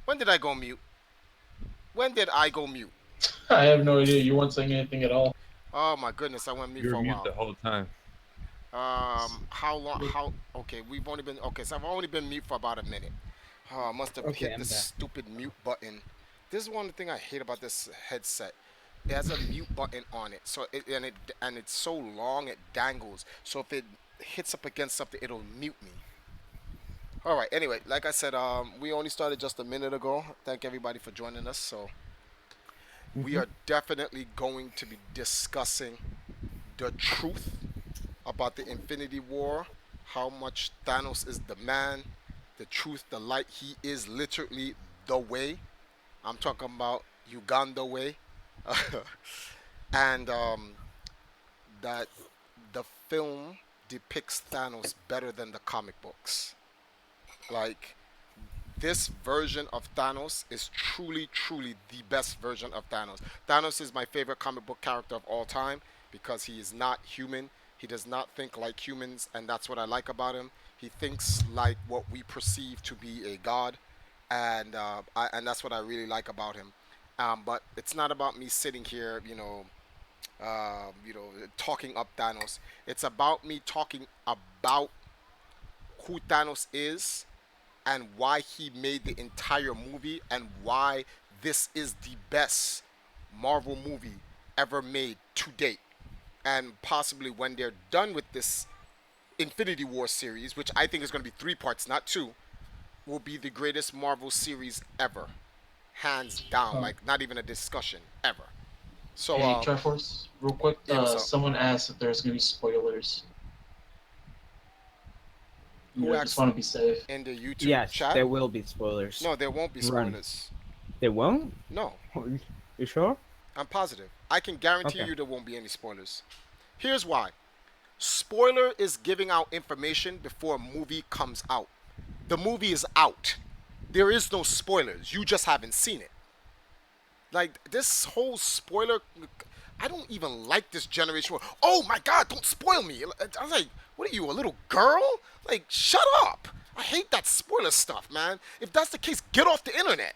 When did I go mute? When did I go mute? I have no idea. You weren't saying anything at all. Oh my goodness, I went mute You were for a mute while. the whole time. How long? How? Okay, we've only been okay. So I've only been mute for about a minute. Oh, I must have Okay, hit I'm the back. stupid mute button. This is one thing I hate about this headset. It has a mute button on it, so and it's so long it dangles. So if it hits up against something, it'll mute me. All right. Anyway, like I said, we only started just a minute ago. Thank everybody for joining us. So we Hmm. are definitely going to be discussing the truth about the Infinity War, how much Thanos is the man, the truth, the light. He is literally the way. I'm talking about Uganda way, and that the film depicts Thanos better than the comic books. Like this version of Thanos is truly, truly the best version of Thanos. Thanos is my favorite comic book character of all time because he is not human. He does not think like humans, and that's what I like about him. He thinks like what we perceive to be a god, and that's what I really like about him. But it's not about me sitting here, talking up Thanos. It's about me talking about who Thanos is and why he made the entire movie and why this is the best Marvel movie ever made to date. And possibly when they're done with this Infinity War series, which I think is going to be 3 parts, not two, will be the greatest Marvel series ever. Hands down, Um, like not even a discussion ever. So, hey, Triforce, real quick. yeah, what's up? Someone asked if there's gonna be spoilers. Who Just asked want to be safe. in the YouTube Yes, chat? there will be spoilers. No, there won't be Run. spoilers. They won't? No, You sure? I'm positive. I can guarantee Okay. you there won't be any spoilers. Here's why. Spoiler is giving out information before a movie comes out. The movie is out. There is no spoilers. You just haven't seen it. Like this whole spoiler, I don't even like this generation. Oh my God! Don't spoil me. I was like, what are you, a little girl? Like, shut up. I hate that spoiler stuff, man. If that's the case, get off the internet.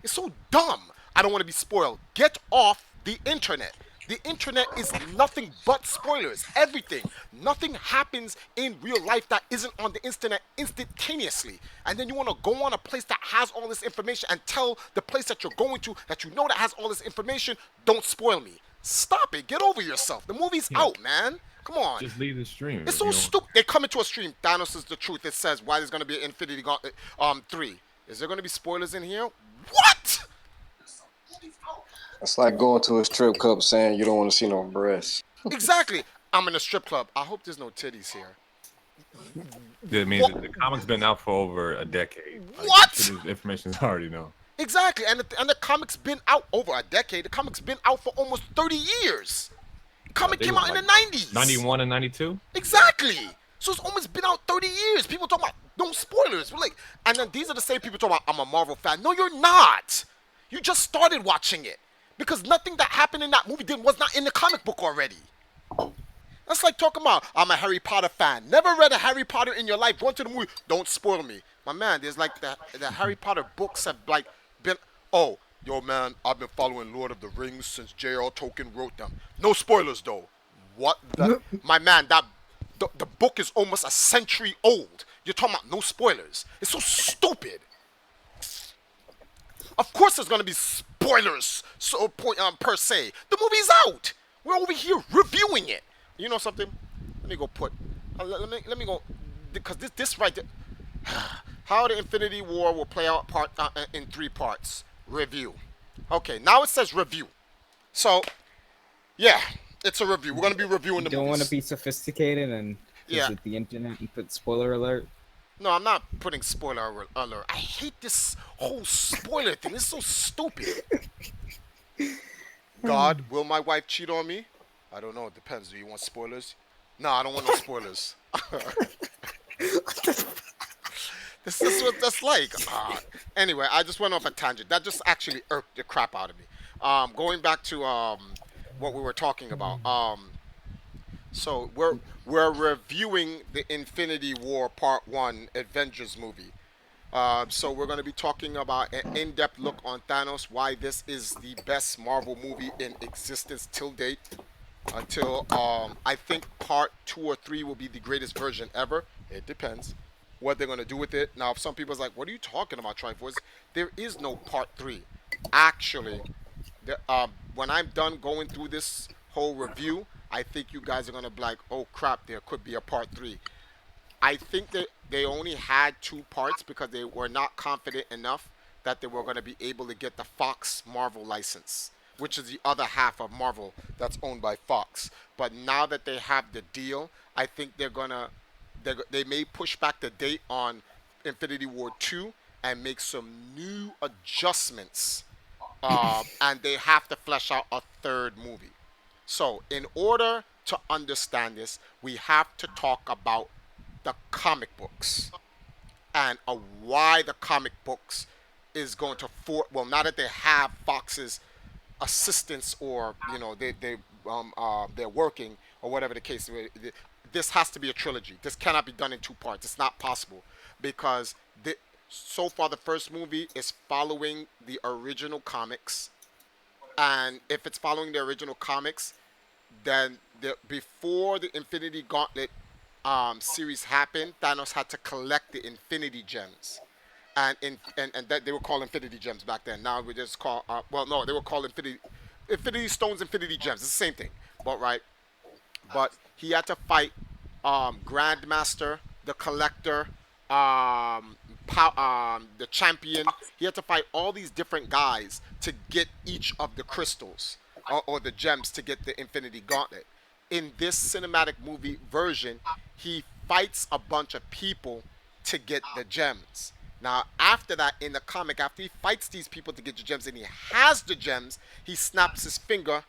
It's so dumb. I don't want to be spoiled. Get off the internet. The internet is nothing but spoilers. Everything. Nothing happens in real life that isn't on the internet instantaneously. And then you want to go on a place that has all this information and tell the place that you're going to that you know that has all this information, don't spoil me. Stop it. Get over yourself. The movie's Yeah, out, man. Come on. just leave the stream It's if so you don't. stupid. They come into a stream. Thanos is the truth. It says why there's going to be Infinity 3. Is there going to be spoilers in here? What? It's like going to a strip club saying you don't want to see no breasts. Exactly. I'm in a strip club. I hope there's no titties here. I mean, What? the comic's been out for over a decade. Like, I'm sure What? this information is already known. Exactly. And the comic's been out over a decade. The comic's been out for almost 30 years. I Comic think it came was out in like the 90s. 91 and 92. Exactly. So it's almost been out 30 years. People talking about no spoilers. We're like, and then these are the same people talking about I'm a Marvel fan. No, you're not. You just started watching it because nothing that happened in that movie was not in the comic book already. That's like talking about I'm a Harry Potter fan. Never read a Harry Potter in your life. Going to the movie. Don't spoil me, my man. There's like the Harry Potter books have like been. Oh, yo, man, I've been following Lord of the Rings since J.R. Tolkien wrote them. No spoilers though. What the, my man? That the book is almost a century old. You're talking about no spoilers. It's so stupid. Of course, there's gonna be spoilers. So per se, the movie's out. We're over here reviewing it. You know something? Let me go put. Let me go because this right there. How the Infinity War will play out in 3 parts. Review. Okay, now it says review. So yeah, it's a review. We're gonna be reviewing You the don't want to movies. be sophisticated and Yeah. visit the internet and put spoiler alert. No, I'm not putting spoiler alert. I hate this whole spoiler thing. It's so stupid. God, will my wife cheat on me? I don't know. It depends. Do you want spoilers? No, I don't want no spoilers. This is what that's like. Anyway, I just went off a tangent. That just actually irked the crap out of me. Going back to what we were talking about. So we're reviewing the Infinity War Part One Avengers movie. So we're going to be talking about an in-depth look on Thanos, why this is the best Marvel movie in existence till date. Until I think part 2 or 3 will be the greatest version ever. It depends what they're going to do with it. Now, if some people's like, "What are you talking about, Triforce?" There is no part 3. Actually, when I'm done going through this whole review, I think you guys are going to be like, "Oh crap, there could be a part 3." I think that they only had 2 parts because they were not confident enough that they were going to be able to get the Fox Marvel license, which is the other half of Marvel that's owned by Fox. But now that they have the deal, I think they may push back the date on Infinity War 2 and make some new adjustments. And they have to flesh out a third movie. So, in order to understand this, we have to talk about the comic books and why the comic books is going to well, now that they have Fox's assistance, or they're working, or whatever the case. This has to be a trilogy. This cannot be done in 2 parts. It's not possible because so far the first movie is following the original comics, and if it's following the original comics, then before the Infinity Gauntlet series happened, Thanos had to collect the Infinity Gems, and that they were called Infinity Gems back then. Now we just call well, no, they were called Infinity Stones, Infinity Gems. It's the same thing, but right. But he had to fight Grandmaster, the Collector, the Champion. He had to fight all these different guys to get each of the crystals, or the gems, to get the Infinity Gauntlet. In this cinematic movie version, he fights a bunch of people to get the gems. Now, after that, in the comic, after he fights these people to get the gems and he has the gems, he snaps his finger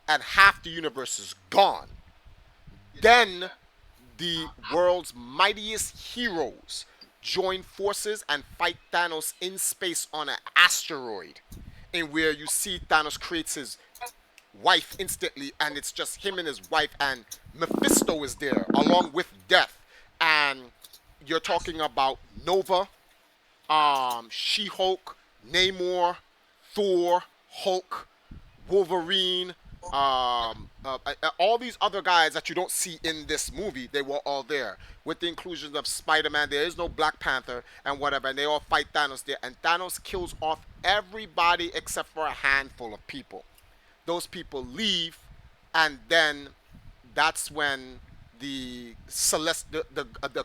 and half the universe is gone. Then the world's mightiest heroes join forces and fight Thanos in space on an asteroid, in where you see Thanos creates his wife instantly, and it's just him and his wife, and Mephisto is there along with Death, and you're talking about Nova, She-Hulk, Namor, Thor, Hulk, Wolverine, all these other guys that you don't see in this movie. They were all there with the inclusion of Spider-Man. There is no Black Panther and whatever, and they all fight Thanos there, and Thanos kills off everybody except for a handful of people. Those people leave, and then that's when the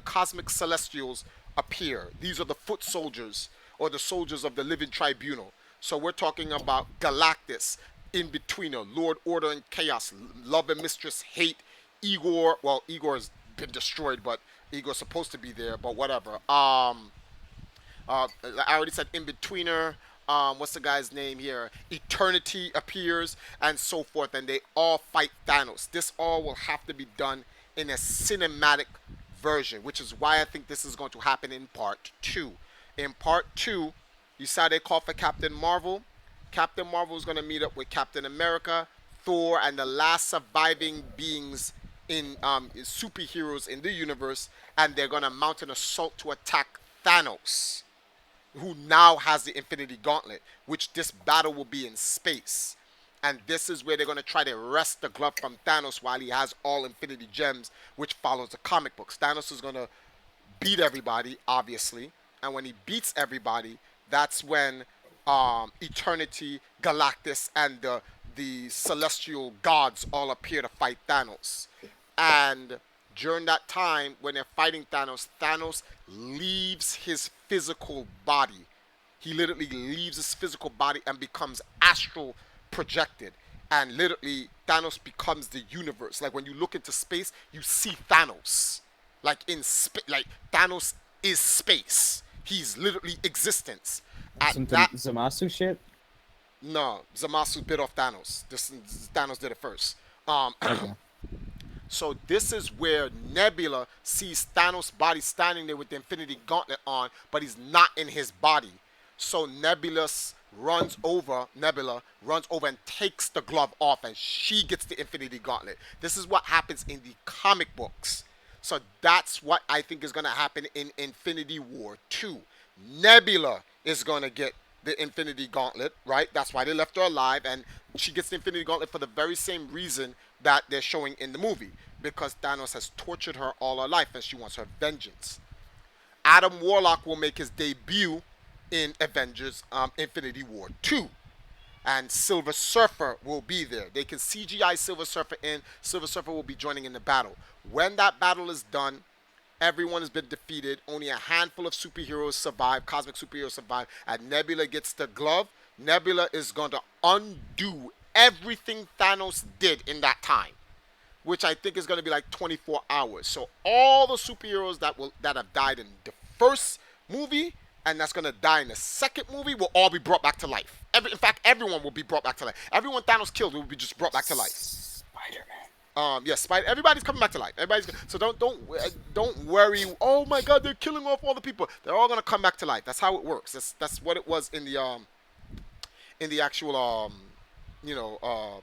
cosmic celestials appear. These are the foot soldiers, or the soldiers of the living tribunal. So we're talking about Galactus, In-Betweener, Lord Order and Chaos, Love and Mistress Hate, Igor. Well, Igor's been destroyed, but Igor's supposed to be there, but whatever. I already said In-Betweener. What's the guy's name here? Eternity appears, and so forth, and they all fight Thanos. This all will have to be done in a cinematic version, which is why I think this is going to happen in part 2. In part 2, you saw they call for Captain Marvel. Captain Marvel is going to meet up with Captain America, Thor, and the last surviving beings in superheroes in the universe, and they're going to mount an assault to attack Thanos, who now has the Infinity Gauntlet, which this battle will be in space. And this is where they're going to try to wrest the glove from Thanos while he has all Infinity Gems, which follows the comic books. Thanos is going to beat everybody, obviously. And when he beats everybody, that's when Eternity, Galactus, and the celestial gods all appear to fight Thanos. And during that time, when they're fighting Thanos, Thanos leaves his physical body. He literally leaves his physical body and becomes astral projected. And literally, Thanos becomes the universe. Like when you look into space, you see Thanos. Like like Thanos is space. He's literally existence. At Some that, Zamasu shit. no, Zamasu bit off Thanos. Thanos did it first. Okay. So this is where Nebula sees Thanos' body standing there with the Infinity Gauntlet on, but he's not in his body. So Nebula runs over and takes the glove off, and she gets the Infinity Gauntlet. This is what happens in the comic books. So that's what I think is going to happen in Infinity War 2. Nebula is going to get the Infinity Gauntlet, right? That's why they left her alive, and she gets the Infinity Gauntlet for the very same reason that they're showing in the movie, because Thanos has tortured her all her life and she wants her vengeance. Adam Warlock will make his debut in Avengers Infinity War 2. And Silver Surfer will be there. They can CGI Silver Surfer in. Silver Surfer will be joining in the battle. When that battle is done, everyone has been defeated. Only a handful of superheroes survive, cosmic superheroes survive, and Nebula gets the glove. Nebula is going to undo everything Thanos did in that time, which I think is going to be like 24 hours. So all the superheroes that have died in the first movie and that's going to die in the second movie will all be brought back to life. In fact, everyone will be brought back to life. Everyone Thanos killed will be just brought back to life. Spider-Man. Yes, everybody's coming back to life. So don't worry. Oh my God, they're killing off all the people. They're all gonna come back to life. That's how it works. That's what it was in the actual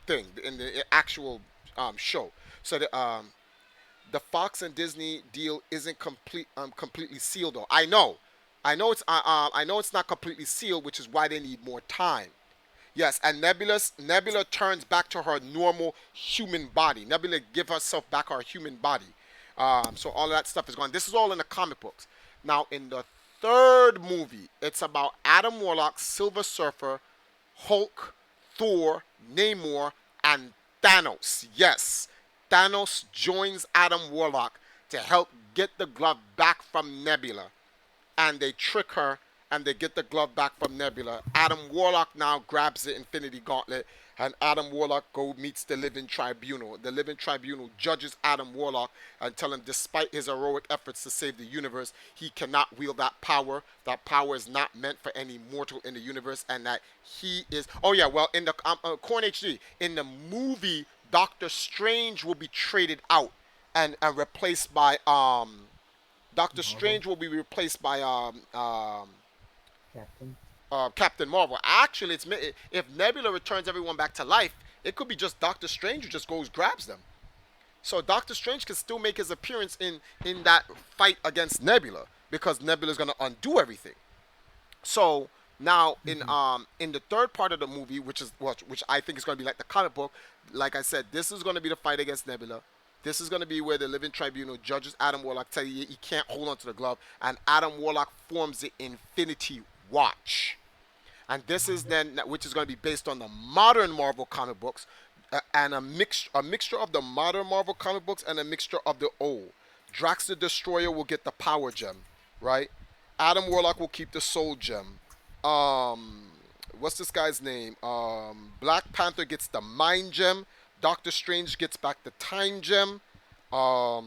thing, in the actual show. So the Fox and Disney deal isn't completely sealed though. I know it's not completely sealed, which is why they need more time. Yes, and Nebula turns back to her normal human body. Nebula give herself back her human body. So all of that stuff is gone. This is all in the comic books. Now in the third movie, it's about Adam Warlock, Silver Surfer, Hulk, Thor, Namor, and Thanos. Yes, Thanos joins Adam Warlock to help get the glove back from Nebula. And they trick her, and they get the glove back from Nebula. Adam Warlock now grabs the Infinity Gauntlet, and Adam Warlock meets the Living Tribunal. The Living Tribunal judges Adam Warlock and tell him despite his heroic efforts to save the universe, he cannot wield that power. That power is not meant for any mortal in the universe, and that he is... Oh yeah, well, in the Corn HD, in the movie, Doctor Strange will be traded out and replaced by... Doctor Strange will be replaced by Captain. Captain Marvel. Actually, if Nebula returns everyone back to life, it could be just Doctor Strange who just grabs them. So Doctor Strange can still make his appearance in that fight against Nebula, because Nebula is going to undo everything. So now in the third part of the movie, which I think is going to be like the comic book, like I said, this is going to be the fight against Nebula. This is going to be where the Living Tribunal judges Adam Warlock, tell you he can't hold on to the glove, and Adam Warlock forms the Infinity Watch. And this is then, which is going to be based on the modern Marvel comic books, and a mixture of the modern Marvel comic books and a mixture of the old. Drax the Destroyer will get the Power Gem, right? Adam Warlock will keep the Soul Gem. What's this guy's name? Black Panther gets the Mind Gem. Doctor Strange gets back the Time Gem. I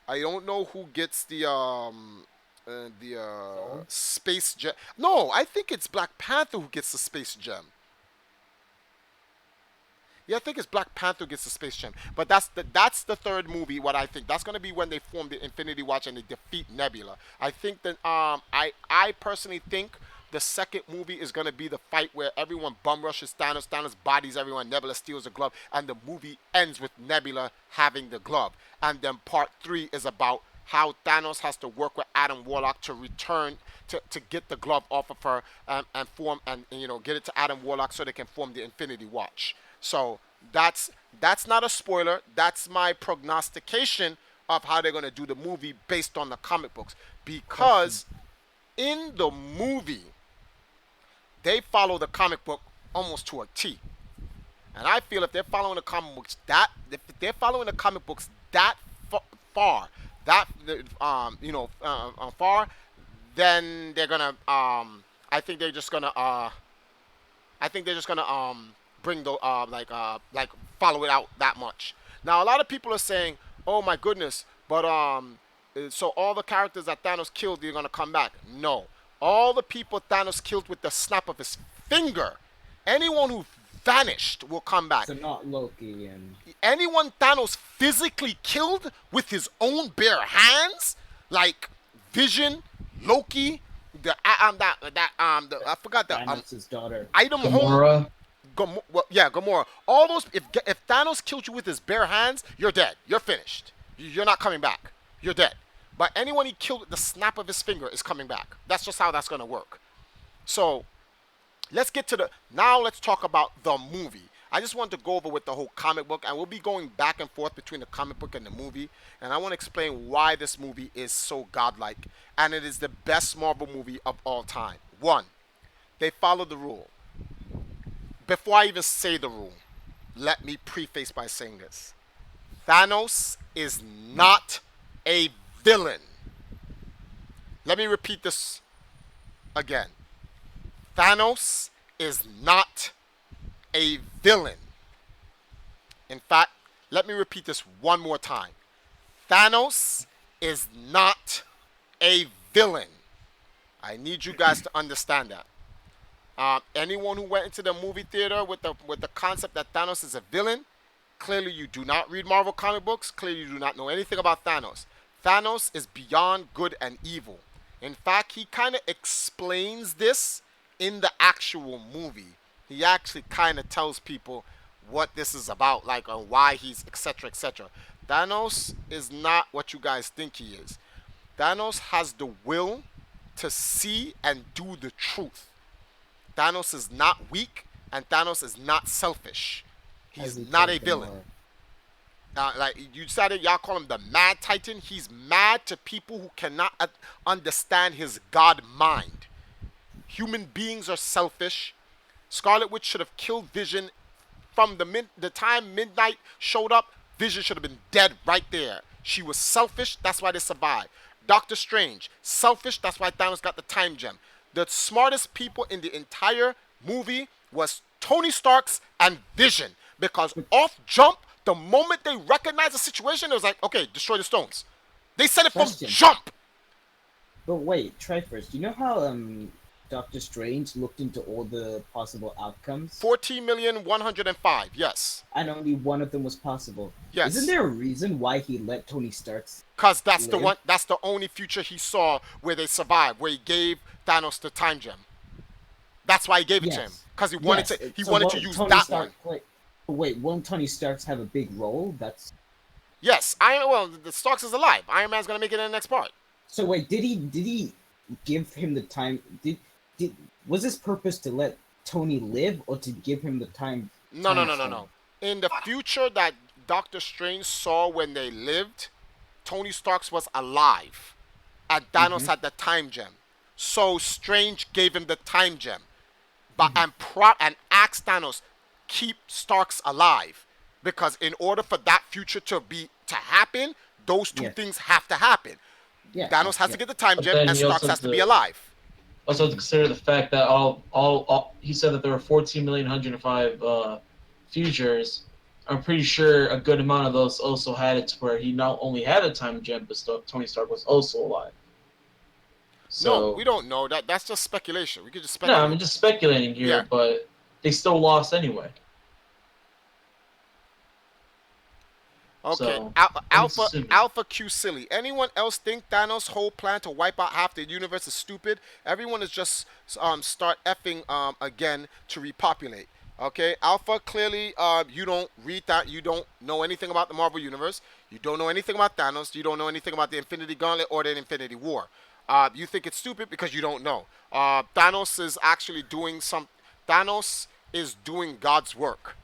don't know who gets the Space Gem. No, I think it's Black Panther who gets the Space Gem. Yeah, I think it's Black Panther gets the Space Gem. But that's the third movie. What I think that's going to be when they form the Infinity Watch and they defeat Nebula. I think that I personally think the second movie is going to be the fight where everyone bum rushes Thanos. Thanos bodies everyone. Nebula steals the glove. And the movie ends with Nebula having the glove. And then part 3 is about how Thanos has to work with Adam Warlock to return, to get the glove off of her and form, and get it to Adam Warlock so they can form the Infinity Watch. So that's not a spoiler. That's my prognostication of how they're going to do the movie based on the comic books. Because in the movie, they follow the comic book almost to a T. And I feel if they're following the comic books that far, far, then they're gonna I think they're just gonna bring the follow it out that much. Now a lot of people are saying, oh my goodness, but so all the characters that Thanos killed, they're gonna come back. No. All the people Thanos killed with the snap of his finger, anyone who vanished will come back. So not Loki and... Anyone Thanos physically killed with his own bare hands, like Vision, Loki, I forgot that Thanos' daughter. item Gamora. Gamora. All those. If Thanos killed you with his bare hands, you're dead. You're finished. You're not coming back. You're dead. But anyone he killed with the snap of his finger is coming back. That's just how that's gonna work. So let's get to now let's talk about the movie. I just want to go over with the whole comic book, and we'll be going back and forth between the comic book and the movie. And I want to explain why this movie is so godlike, and it is the best Marvel movie of all time. One, they follow the rule. Before I even say the rule, let me preface by saying this. Thanos is not a villain. Let me repeat this again. Thanos is not a villain. In fact, let me repeat this one more time. Thanos is not a villain. I need you guys to understand that. Anyone who went into the movie theater with the concept that Thanos is a villain, clearly you do not read Marvel comic books. Clearly you do not know anything about Thanos. Thanos is beyond good and evil. In fact, he kind of explains this in the actual movie. He actually kind of tells people what this is about, like why he's etc. etc. Thanos is not what you guys think he is. Thanos has the will to see and do the truth. Thanos is not weak, and Thanos is not selfish. He's not a villain. Like you said it, y'all call him the Mad Titan. He's mad to people who cannot understand his God mind. Human beings are selfish. Scarlet Witch should have killed Vision from the time Midnight showed up. Vision should have been dead right there. She was selfish. That's why they survived. Doctor Strange, selfish. That's why Thanos got the time gem. The smartest people in the entire movie was Tony Stark's and Vision, because off jump, the moment they recognized the situation, it was like, okay, destroy the stones. They said it from jump. But wait, try first. You know how Doctor Strange looked into all the possible outcomes? 14,105,000, yes. And only one of them was possible. Yes. Isn't there a reason why he let Tony Stark's Because that's live? the one. That's the only future he saw where they survived, where he gave Thanos the time gem. That's why he gave it to him, because he wanted to. He wanted to use Tony that Stark, one. Wait, won't Tony Stark's have a big role? That's Yes, the Starks is alive. Iron Man's gonna make it in the next part. so. Wait, did he give him the time? Was his purpose to let Tony live or to give him the time? No. In the future that Doctor Strange saw when they lived, Tony Stark's was alive, and Thanos had the time gem. So Strange gave him the time gem, but and asked Thanos, keep Starks alive, because in order for that future to happen, those two things have to happen. Yeah, Thanos has to get the time But gem, then and he Starks also has to be did- alive. Also, to consider the fact that all he said that there were 14,105 futures. I'm pretty sure a good amount of those also had it to where he not only had a time gem, but Tony Stark was also alive. So, No, we don't know that. That's just speculation. We could just No, speculate. I'm just speculating here, Yeah. but they still lost anyway. Okay, So, I'm assuming. Alpha Q Silly. Anyone else think Thanos' whole plan to wipe out half the universe is stupid? Everyone is just start effing again to repopulate. Okay, Alpha, clearly you don't read that. You don't know anything about the Marvel Universe. You don't know anything about Thanos. You don't know anything about the Infinity Gauntlet or the Infinity War. You think it's stupid because you don't know. Thanos is actually doing Thanos is doing God's work.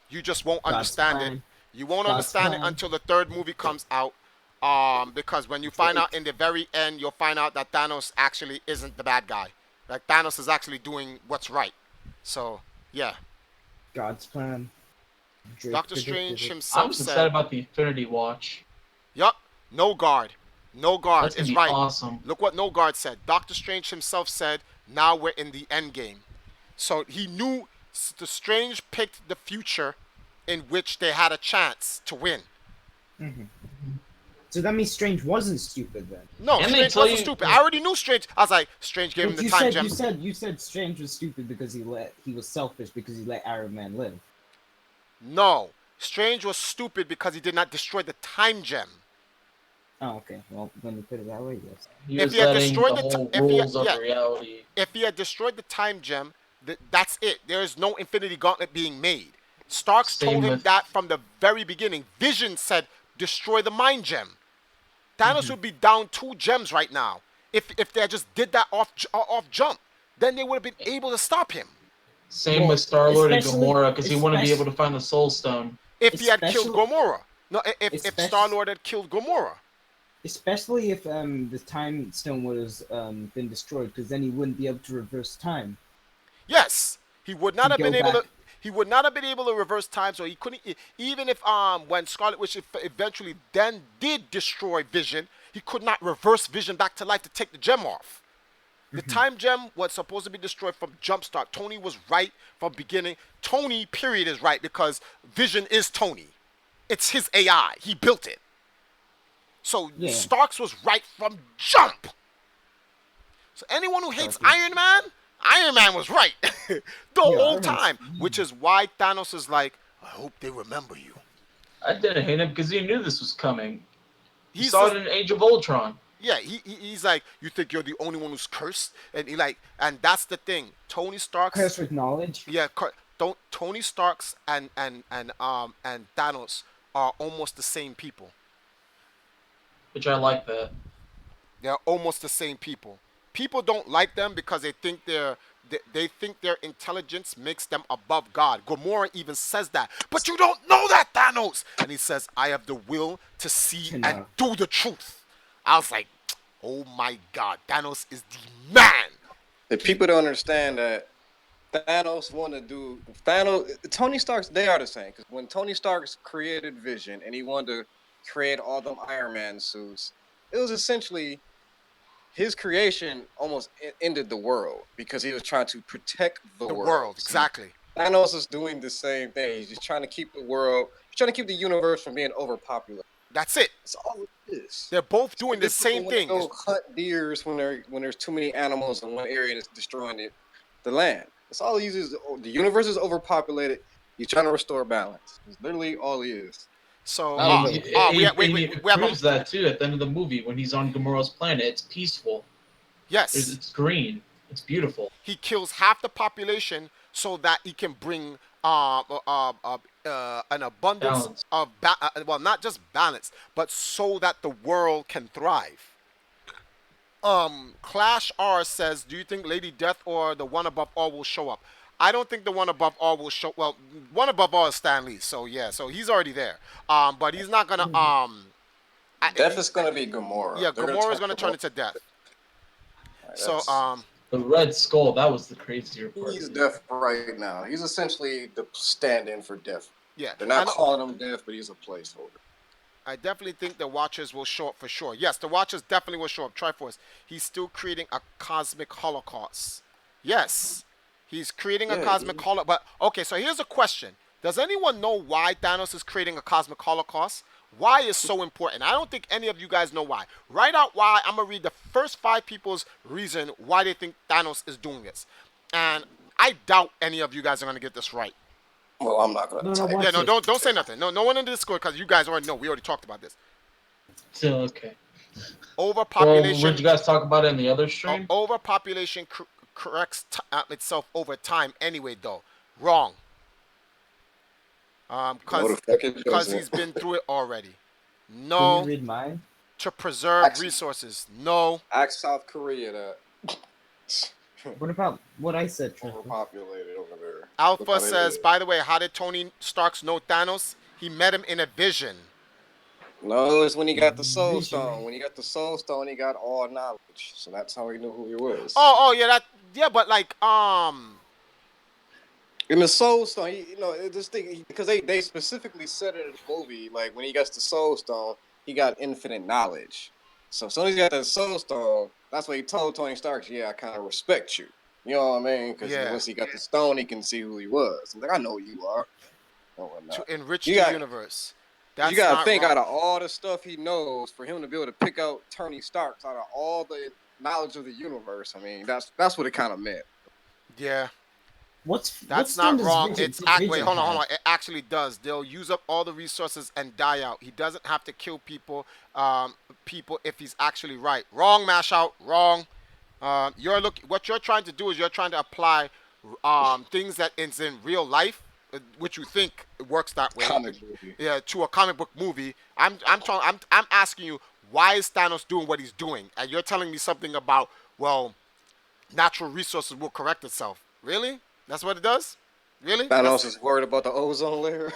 You just won't understand it. You won't understand it until the third movie comes out. Because when you find out in the very end, you'll find out that Thanos actually isn't the bad guy. Like, Thanos is actually doing what's right. So, yeah. God's plan. Doctor Strange himself I'm just said, sad about the Infinity Watch. yup, no guard. No guard That's gonna is be right. awesome. Look what No Guard said. Doctor Strange himself said, now we're in the end game. So he knew the Strange picked the future in which they had a chance to win. So that means Strange wasn't stupid then. No, And they Strange tell wasn't you- stupid. I already knew Strange. I was like, Strange gave him the time gem. You said Strange was stupid because he was selfish because he let Iron Man live. No, Strange was stupid because he did not destroy the time gem. Oh, okay. Well, when you put it that way, yes. He If was he had letting destroyed the the whole if he had- rules of yeah. reality. If he had destroyed the time gem, that's it. There is no Infinity Gauntlet being made. Starks Same told him with- that from the very beginning. Vision said, destroy the mind gem. Thanos would be down 2 gems right now if they just did that off jump. Then they would have been able to stop him. Same Well, with Star Lord and especially, Gamora, because he wouldn't be able especially, to find the Soul Stone. If he had killed especially, Gamora. No, if Star especially, Lord had killed Gamora. especially if the time stone was been destroyed, because then he wouldn't be able to reverse time Yes, he would not to have go been able to. back. He would not have been able to reverse time, so he couldn't. Even if when Scarlet Witch eventually then did destroy Vision, he could not reverse Vision back to life to take the gem off. The time gem was supposed to be destroyed from Jumpstart. Tony was right from beginning. Tony, period, is right because Vision is Tony. It's his AI. He built it. So Yeah, Starks was right from jump. So anyone who hates Stark Iron Man was right the yeah, whole Iron Man's. time. Which is why Thanos is like, I hope they remember you. I didn't hate him because he knew this was coming. He He's saw just it in Age of Ultron. yeah. He's like, you think you're the only one who's cursed, and and that's the thing. Tony Stark's Cursed with knowledge. yeah. Don't Tony Stark's and Thanos are almost the same people. Which I like that. They're almost the same people. People don't like them because they think their intelligence makes them above God. Gamora even says that. But you don't know that, Thanos. And he says, I have the will to see To and know. do the truth. I was like, oh my God, Thanos is the man. The people don't understand that Thanos want to do Thanos. Tony Stark's they are the same because when Tony Stark's created Vision and he wanted to create all them Iron Man suits, it was essentially his creation almost ended the world because he was trying to protect the The world. world, So exactly. Thanos is doing the same thing. He's just trying to keep the world, he's trying to keep the universe from being overpopulated. That's it. That's all it is. They're both doing the Just people same wanna thing. Go hunt deers when there's too many animals in one area and it's destroying the land. That's all he uses. The universe is overpopulated. He's trying to restore balance. It's literally all he is. So, No, we it have proves that too at the end of the movie when he's on Gamora's planet. It's peaceful. yes. It's green. It's beautiful. He kills half the population so that he can bring an abundance Balance. of well, not just balance, but so that the world can thrive. Clash R says, "Do you think Lady Death or the One Above All will show up?" I don't think the One Above All will show. Well, One Above All is Stan Lee, so yeah, so he's already there. But he's not gonna. Death is gonna be Gamora. Yeah, They're Gamora is gonna turn Gamora. into Death. Right, So The Red Skull, that was the crazier part. he's Death right now. He's essentially the stand-in for Death. yeah, They're not calling him Death, but he's a placeholder. I definitely think the Watchers will show up for sure. Yes, the Watchers definitely will show up. Triforce. He's still creating a cosmic holocaust. Yes, he's creating a Yeah, cosmic holocaust. But okay, so here's a question: does anyone know why Thanos is creating a cosmic holocaust? Why is so important? I don't think any of you guys know why. Write out why. I'm gonna read the first 5 people's reason why they think Thanos is doing this, and I doubt any of you guys are gonna get this right. Well, I'm not gonna No, no, type. watch Yeah, no, this. don't say nothing. No one in the Discord because you guys already know. We already talked about this. So okay. Well, Overpopulation. would you guys talk about it in the other stream? Overpopulation corrects itself over time anyway, though. Wrong. No, Because the fuck it doesn't. he's been through it already. Can No. you read mine? To preserve Actually- resources. No. Ask South Korea that. What about what I said, Trevor? Overpopulated over there. Look Alpha how they says, live. by the way, how did Tony Starks know Thanos? He met him in a vision. No, it's when he got the Soul Vision. Stone. When he got the Soul Stone, he got all knowledge. So that's how he knew who he was. Yeah, but like, In the Soul Stone, this thing because they specifically said it in the movie. Like when he gets the Soul Stone, he got infinite knowledge. So as soon as he got that Soul Stone, that's what he told Tony Stark. Yeah, I kind of respect you. You know what I mean? Because Yeah. once he got the stone, he can see who he was. I'm like, I know who you are. No, I'm not. to enrich You the got- universe. That's You gotta not think wrong. out of all the stuff he knows for him to be able to pick out Tony Stark out of all the knowledge of the universe. I mean, that's what it kind of meant. Yeah. What's That's what not does wrong. Vision- It's Vision wait, hold on. have? It actually does. They'll use up all the resources and die out. He doesn't have to kill people if he's actually right. Wrong, mash out. Wrong. What you're trying to do is you're trying to apply things that is in real life, which you think works that way. Comic movie. Yeah, to a comic book movie. I'm asking you, why is Thanos doing what he's doing? And you're telling me something about, well, natural resources will correct itself. Really? That's what it does? Really? Thanos That's is worried about the ozone layer.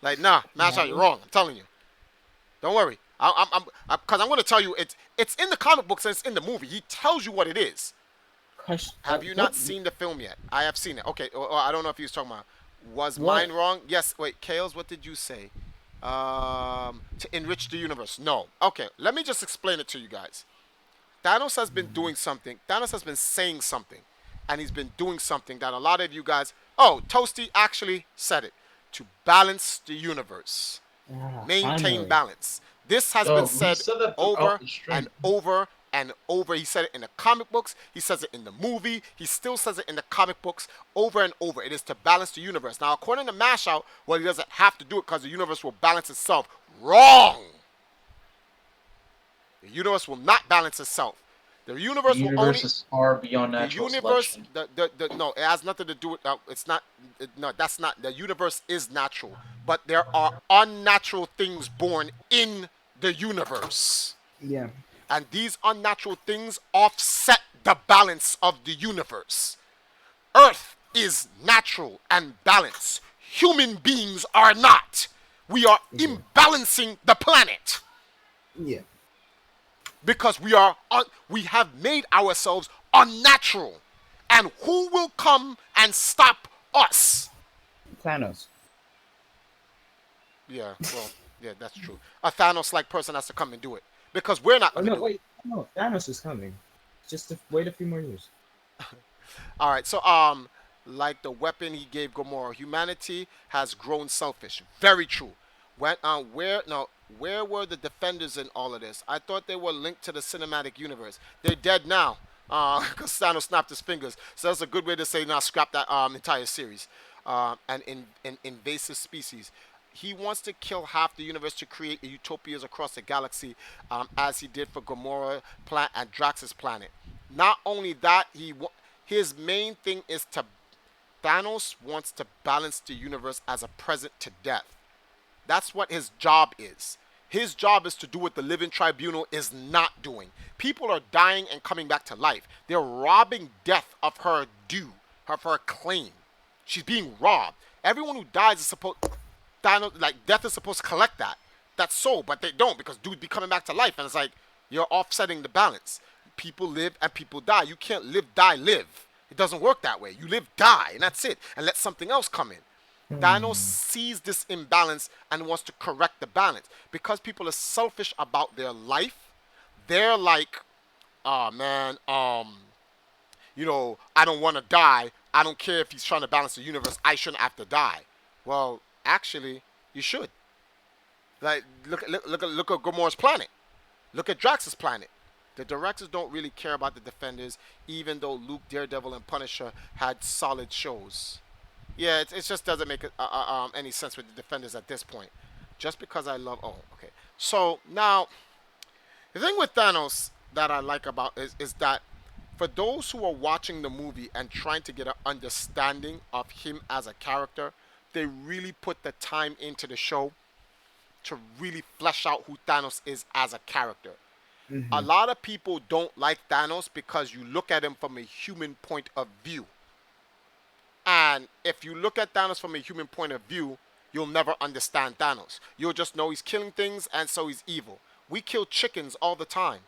like, nah, Masha, you're No. wrong. I'm telling you. Don't worry. Because I'm going to tell you, it's in the comic books and it's in the movie. He tells you what it is. Question. Have you What? not seen the film yet? I have seen it. Okay. I don't know if he was talking about. Was What? mine wrong? Yes. Wait, Kales, what did you say? To enrich the universe. No. Okay. Let me just explain it to you guys. Thanos has been doing something. Thanos has been saying something, and he's been doing something that a lot of you guys. Oh, Toasty actually said it. To balance the universe, maintain Finally. balance. This has been Oh, he said said that throughout over the stream. and over and over. He said it in the comic books. He says it in the movie. He still says it in the comic books over and over. It is to balance the universe. Now, according to Mashout, well, he doesn't have to do it because the universe will balance itself. Wrong. The universe will not balance itself. The The universe will universe only is far beyond the natural universe selection. the no, it has nothing to do with it's not no, that's not. The universe is natural, but there are unnatural things born in the universe, Yeah. and these unnatural things offset the balance of the universe. Earth is natural and balanced. Human beings are not. We are Yeah. imbalancing the planet Yeah. because we have made ourselves unnatural. And who will come and stop us? Thanos. Yeah, well, yeah, that's true. A Thanos-like person has to come and do it because we're not Oh going to no! do it. Wait. No. Thanos is coming. Just wait a few more years. All right, so like the weapon he gave Gamora, humanity has grown selfish. Very true. When where were the defenders in all of this? I thought they were linked to the cinematic universe. They're dead now. Because Thanos snapped his fingers. So that's a good way to say now scrap that entire series. And in invasive species. He wants to kill half the universe to create utopias across the galaxy, as he did for Gamora and Drax's planet. Not only that, his main thing is to Thanos wants to balance the universe as a present to death. That's what his job is. His job is to do what the Living Tribunal is not doing. People are dying and coming back to life. They're robbing death of her due, of her claim. She's being robbed. Everyone who dies is supposed Thanos, like death is supposed to collect that soul, but they don't because dude be coming back to life, and it's like you're offsetting the balance. People live and people die. You can't live, die, live. It doesn't work that way. You live, die, and that's it, and let something else come in. Thanos sees this imbalance and wants to correct the balance because people are selfish about their life. They're like, oh man, I don't want to die. I don't care if he's trying to balance the universe. I shouldn't have to die. Well, actually, you should. Like, look at Gamora's planet. Look at Drax's planet. The directors don't really care about the Defenders, even though Luke, Daredevil, and Punisher had solid shows. Yeah, it just doesn't make any sense with the Defenders at this point. Just because I love. Oh, okay. So now, the thing with Thanos that I like about is that for those who are watching the movie and trying to get an understanding of him as a character, they really put the time into the show to really flesh out who Thanos is as a character. A lot of people don't like Thanos because you look at him from a human point of view. And if you look at Thanos from a human point of view, you'll never understand Thanos. You'll just know he's killing things and so he's evil. We kill chickens all the time.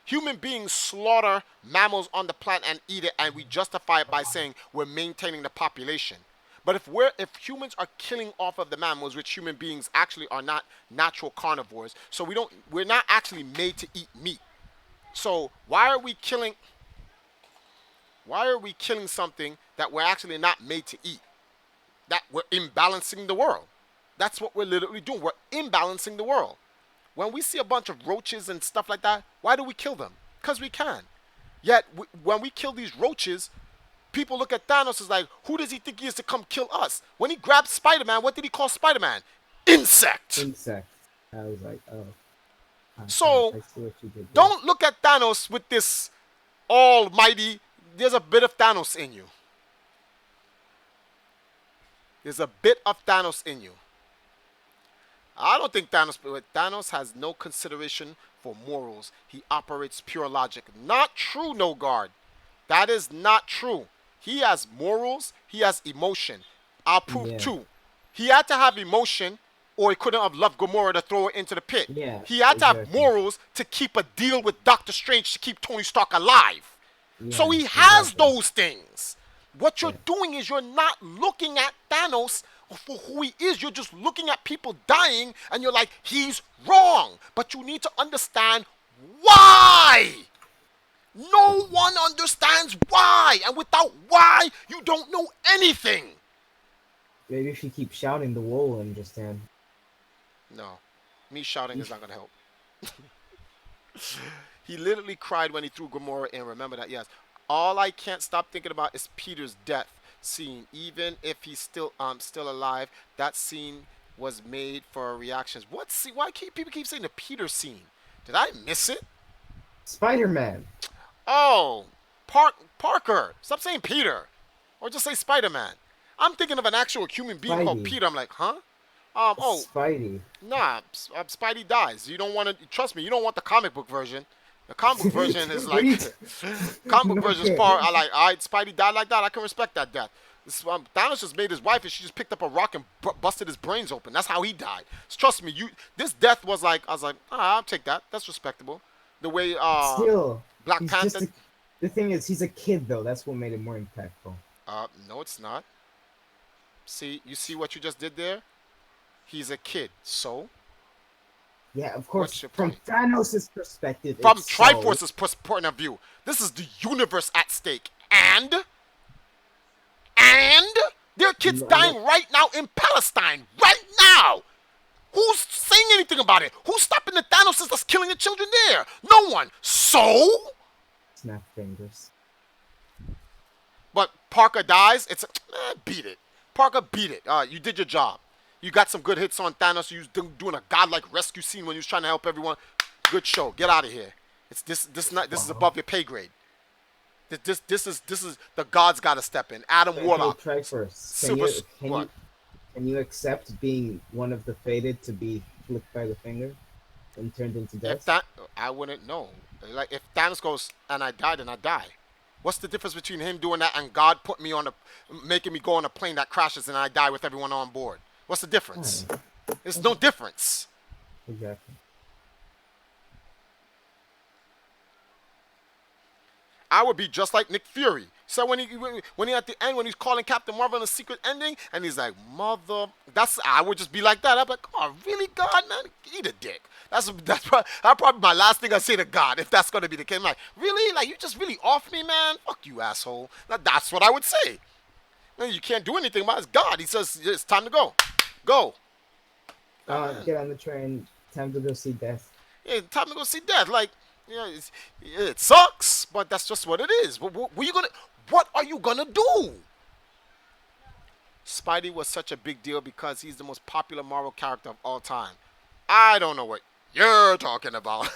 Human beings slaughter mammals on the planet and eat it, and we justify it by saying we're maintaining the population. But if humans are killing off of the mammals, which human beings actually are not natural carnivores, so we're not actually made to eat meat. So why are we killing something that we're actually not made to eat? That we're imbalancing the world. That's what we're literally doing. We're imbalancing the world. When we see a bunch of roaches and stuff like that, why do we kill them? Because we can. Yet, when we kill these roaches, people look at Thanos as like, who does he think he is to come kill us? When he grabbed Spider-Man, what did he call Spider-Man? Insect. Insect. I was like, oh. So, I see what you did there. don't look at Thanos with this almighty. There's a bit of Thanos in you. There's a bit of Thanos in you. I don't think Thanos has no consideration for morals. He operates pure logic. Not true, no guard. That is not true. He has morals. He has emotion. I'll prove Yeah. two. He had to have emotion, or he couldn't have loved Gamora to throw her into the pit. Yeah, He had to have exactly. morals to keep a deal with Doctor Strange to keep Tony Stark alive. So Yeah, he has exactly. those things. What you're Yeah. doing is you're not looking at Thanos for who he is. You're just looking at people dying and you're like, he's wrong. But you need to understand why. No one understands why. And without why, you don't know anything. Maybe if you keep shouting, the wall will understand. No. Me shouting is not going to help. He literally cried when he threw Gamora in. Remember that, yes. All I can't stop thinking about is Peter's death scene. Even if he's still alive, that scene was made for reactions. What scene? Why people keep saying the Peter scene? Did I miss it? Spider-Man. Oh, Parker. Stop saying Peter, or just say Spider-Man. I'm thinking of an actual human being called Spidey. Peter. I'm like, huh? Spidey. Nah, Spidey dies. You don't want to, trust me, you don't want the comic book version. The comic book version is What are like, you comic book version is Okay. far, I like, all right, Spidey died like that, I can respect that death. Thanos just made his wife and she just picked up a rock and busted his brains open. That's how he died. So trust me, this death was like, I was like, I'll take that. That's respectable. The way Still, Black he's Panther, just the thing is, he's a kid though. That's what made it more impactful. no it's not. See, you see what you just did there? He's a kid, so? Yeah, of What's course. your From point? Thanos' perspective, From it's Triforce's point of view, this is the universe at stake. And there are kids No, dying right now in Palestine. Right now. Who's saying anything about it? Who's stopping the Thanos that's killing the children there? No one. So? snap fingers. But Parker dies. It's beat it. Parker beat it. You did your job. You got some good hits on Thanos. You was doing a godlike rescue scene when you was trying to help everyone. Good show. Get out of here. It's this is above your pay grade. This is the gods got to step in. Adam Okay, Warlock. Triforce. Silver. What? Can you accept being one of the fated to be flicked by the finger and turned into If dust? that, I wouldn't know. Like if Thanos goes and I die, then I die. What's the difference between him doing that and God put me on making me go on a plane that crashes and I die with everyone on board? What's the difference? There's no difference. Exactly. I would be just like Nick Fury. So when he at the end when he's calling Captain Marvel in a secret ending and he's like, mother, I would just be like that. I'm like, oh really, God, man, eat a dick. That's probably my last thing I say to God if that's gonna be the case. I'm like, really, like you just really off me, man? Fuck you, asshole. That's what I would say. You can't do anything about it. It's God. He says it's time to go. Go. Get on the train. Time to go see death. Yeah, time to go see death. Like, it sucks, but that's just what it is. What are you gonna do? Spidey was such a big deal because he's the most popular Marvel character of all time. I don't know what you're talking about.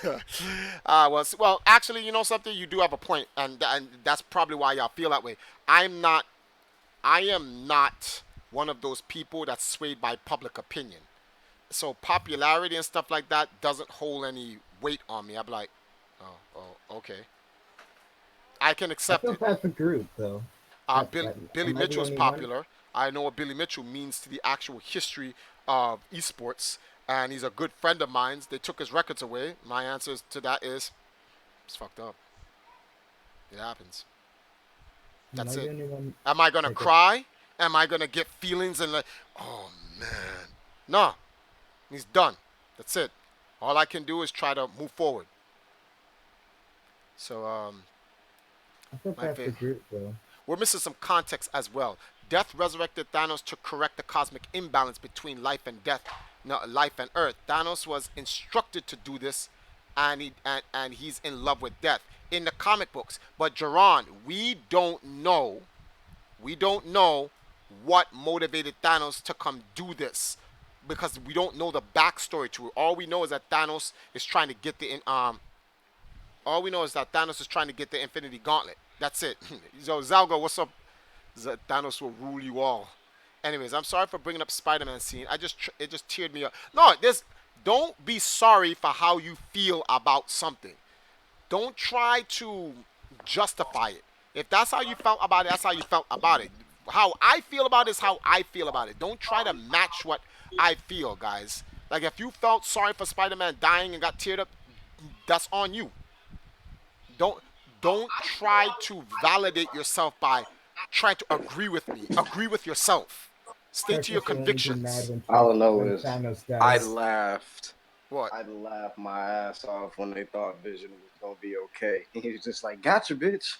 Well, actually, you know something? You do have a point, and that's probably why y'all feel that way. I am not one of those people that's swayed by public opinion. So popularity and stuff like that doesn't hold any weight on me. I'm like, oh, okay. I can I accept feel it. bad for Groot though. Billy am I the Mitchell is only one? popular. I know what Billy Mitchell means to the actual history of esports, and he's a good friend of mine. They took his records away. My answer to that is, it's fucked up. It happens. That's Am I it. the only one? Am I gonna Okay. cry? Am I gonna get feelings and like, oh man? No, he's done. That's it. All I can do is try to move forward. So I feel my bad for favorite. Groot though. We're missing some context as well. Death resurrected Thanos to correct the cosmic imbalance between life and death, no, life and Earth. Thanos was instructed to do this, and he's in love with death in the comic books. But Jerron, we don't know what motivated Thanos to come do this because we don't know the backstory to it. All we know is that Thanos is trying to get the Infinity Gauntlet. That's it. So Zalgo, what's up? Thanos will rule you all. Anyways, I'm sorry for bringing up Spider-Man scene. It just teared me up. No, Don't be sorry for how you feel about something. Don't try to justify it. If that's how you felt about it, that's how you felt about it. How I feel about it is how I feel about it. Don't try to match what I feel, guys. Like if you felt sorry for Spider-Man dying and got teared up, that's on you. Don't don't try to validate yourself by trying to agree with me. Agree with yourself. Stay to your Kirk only been mad convictions. All I know when is Thanos I dies. laughed. What? I laughed my ass off when they thought Vision was gonna be okay. He was just like, "Gotcha, bitch."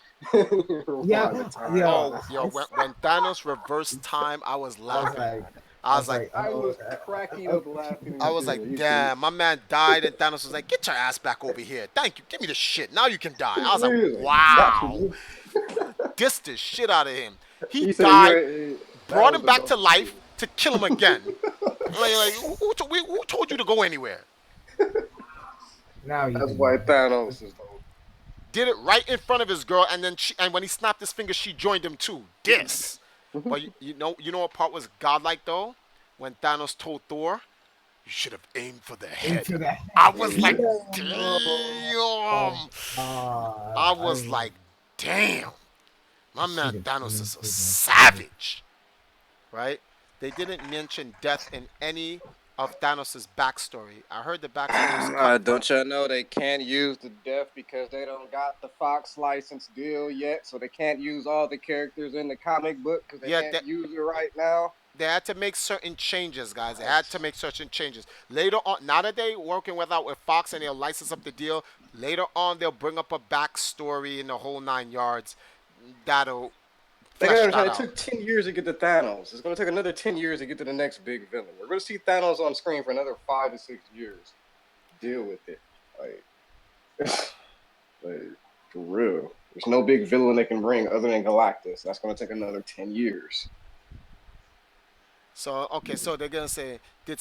Yeah, By the time, yeah. Oh, yo, when Thanos reversed time, I was I was laughing. like, I was like, I was cracking up laughing I in was like, jail. You see, damn, my man died, and Thanos was like, get your ass back over here. Thank you. Give me the shit. Now you can die. I was like, seriously, gotcha, wow. bitch. Dissed the shit out of him. He He said, died, "That brought was him the back to dopest life move." to kill him again. Like who told you to go anywhere? now you That's can why die. Thanos is dope. Did it right in front of his girl, and then and when he snapped his finger, she joined him too. Diss. But you know what part was godlike though? When Thanos told Thor, you should have aimed for the head. Into that. I was like, Oh, damn. I was I like, damn. My man should have Thanos aimed is a for that. savage, right? They didn't mention death in any of Thanos' backstory. I heard the backstory was cut from. Don't y'all know they can't use the death because they don't got the Fox license deal yet, so they can't use all the characters in the comic book because they Yeah, can't use it right now. they had to make certain changes, guys. They had to What? make certain changes. Later on, now that they working with Fox and they'll license up the deal, later on they'll bring up a backstory in the whole 9 yards. That'll They gotta flesh that understand it out. took 10 years to get to Thanos. It's gonna take another 10 years to get to the next big villain. We're gonna see Thanos on screen for another 5 to 6 years. Deal with it. Like, like for real. There's no big villain they can bring other than Galactus. That's gonna take another 10 years. So okay, so they're gonna say they